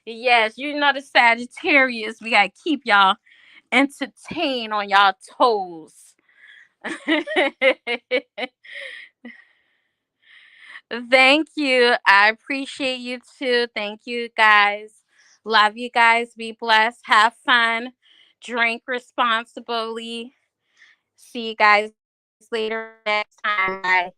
Yes, you know the Sagittarius. We gotta keep y'all entertained on y'all toes. Thank you. I appreciate you too. Thank you guys. Love you guys. Be blessed. Have fun. Drink responsibly. See you guys later next time. Bye.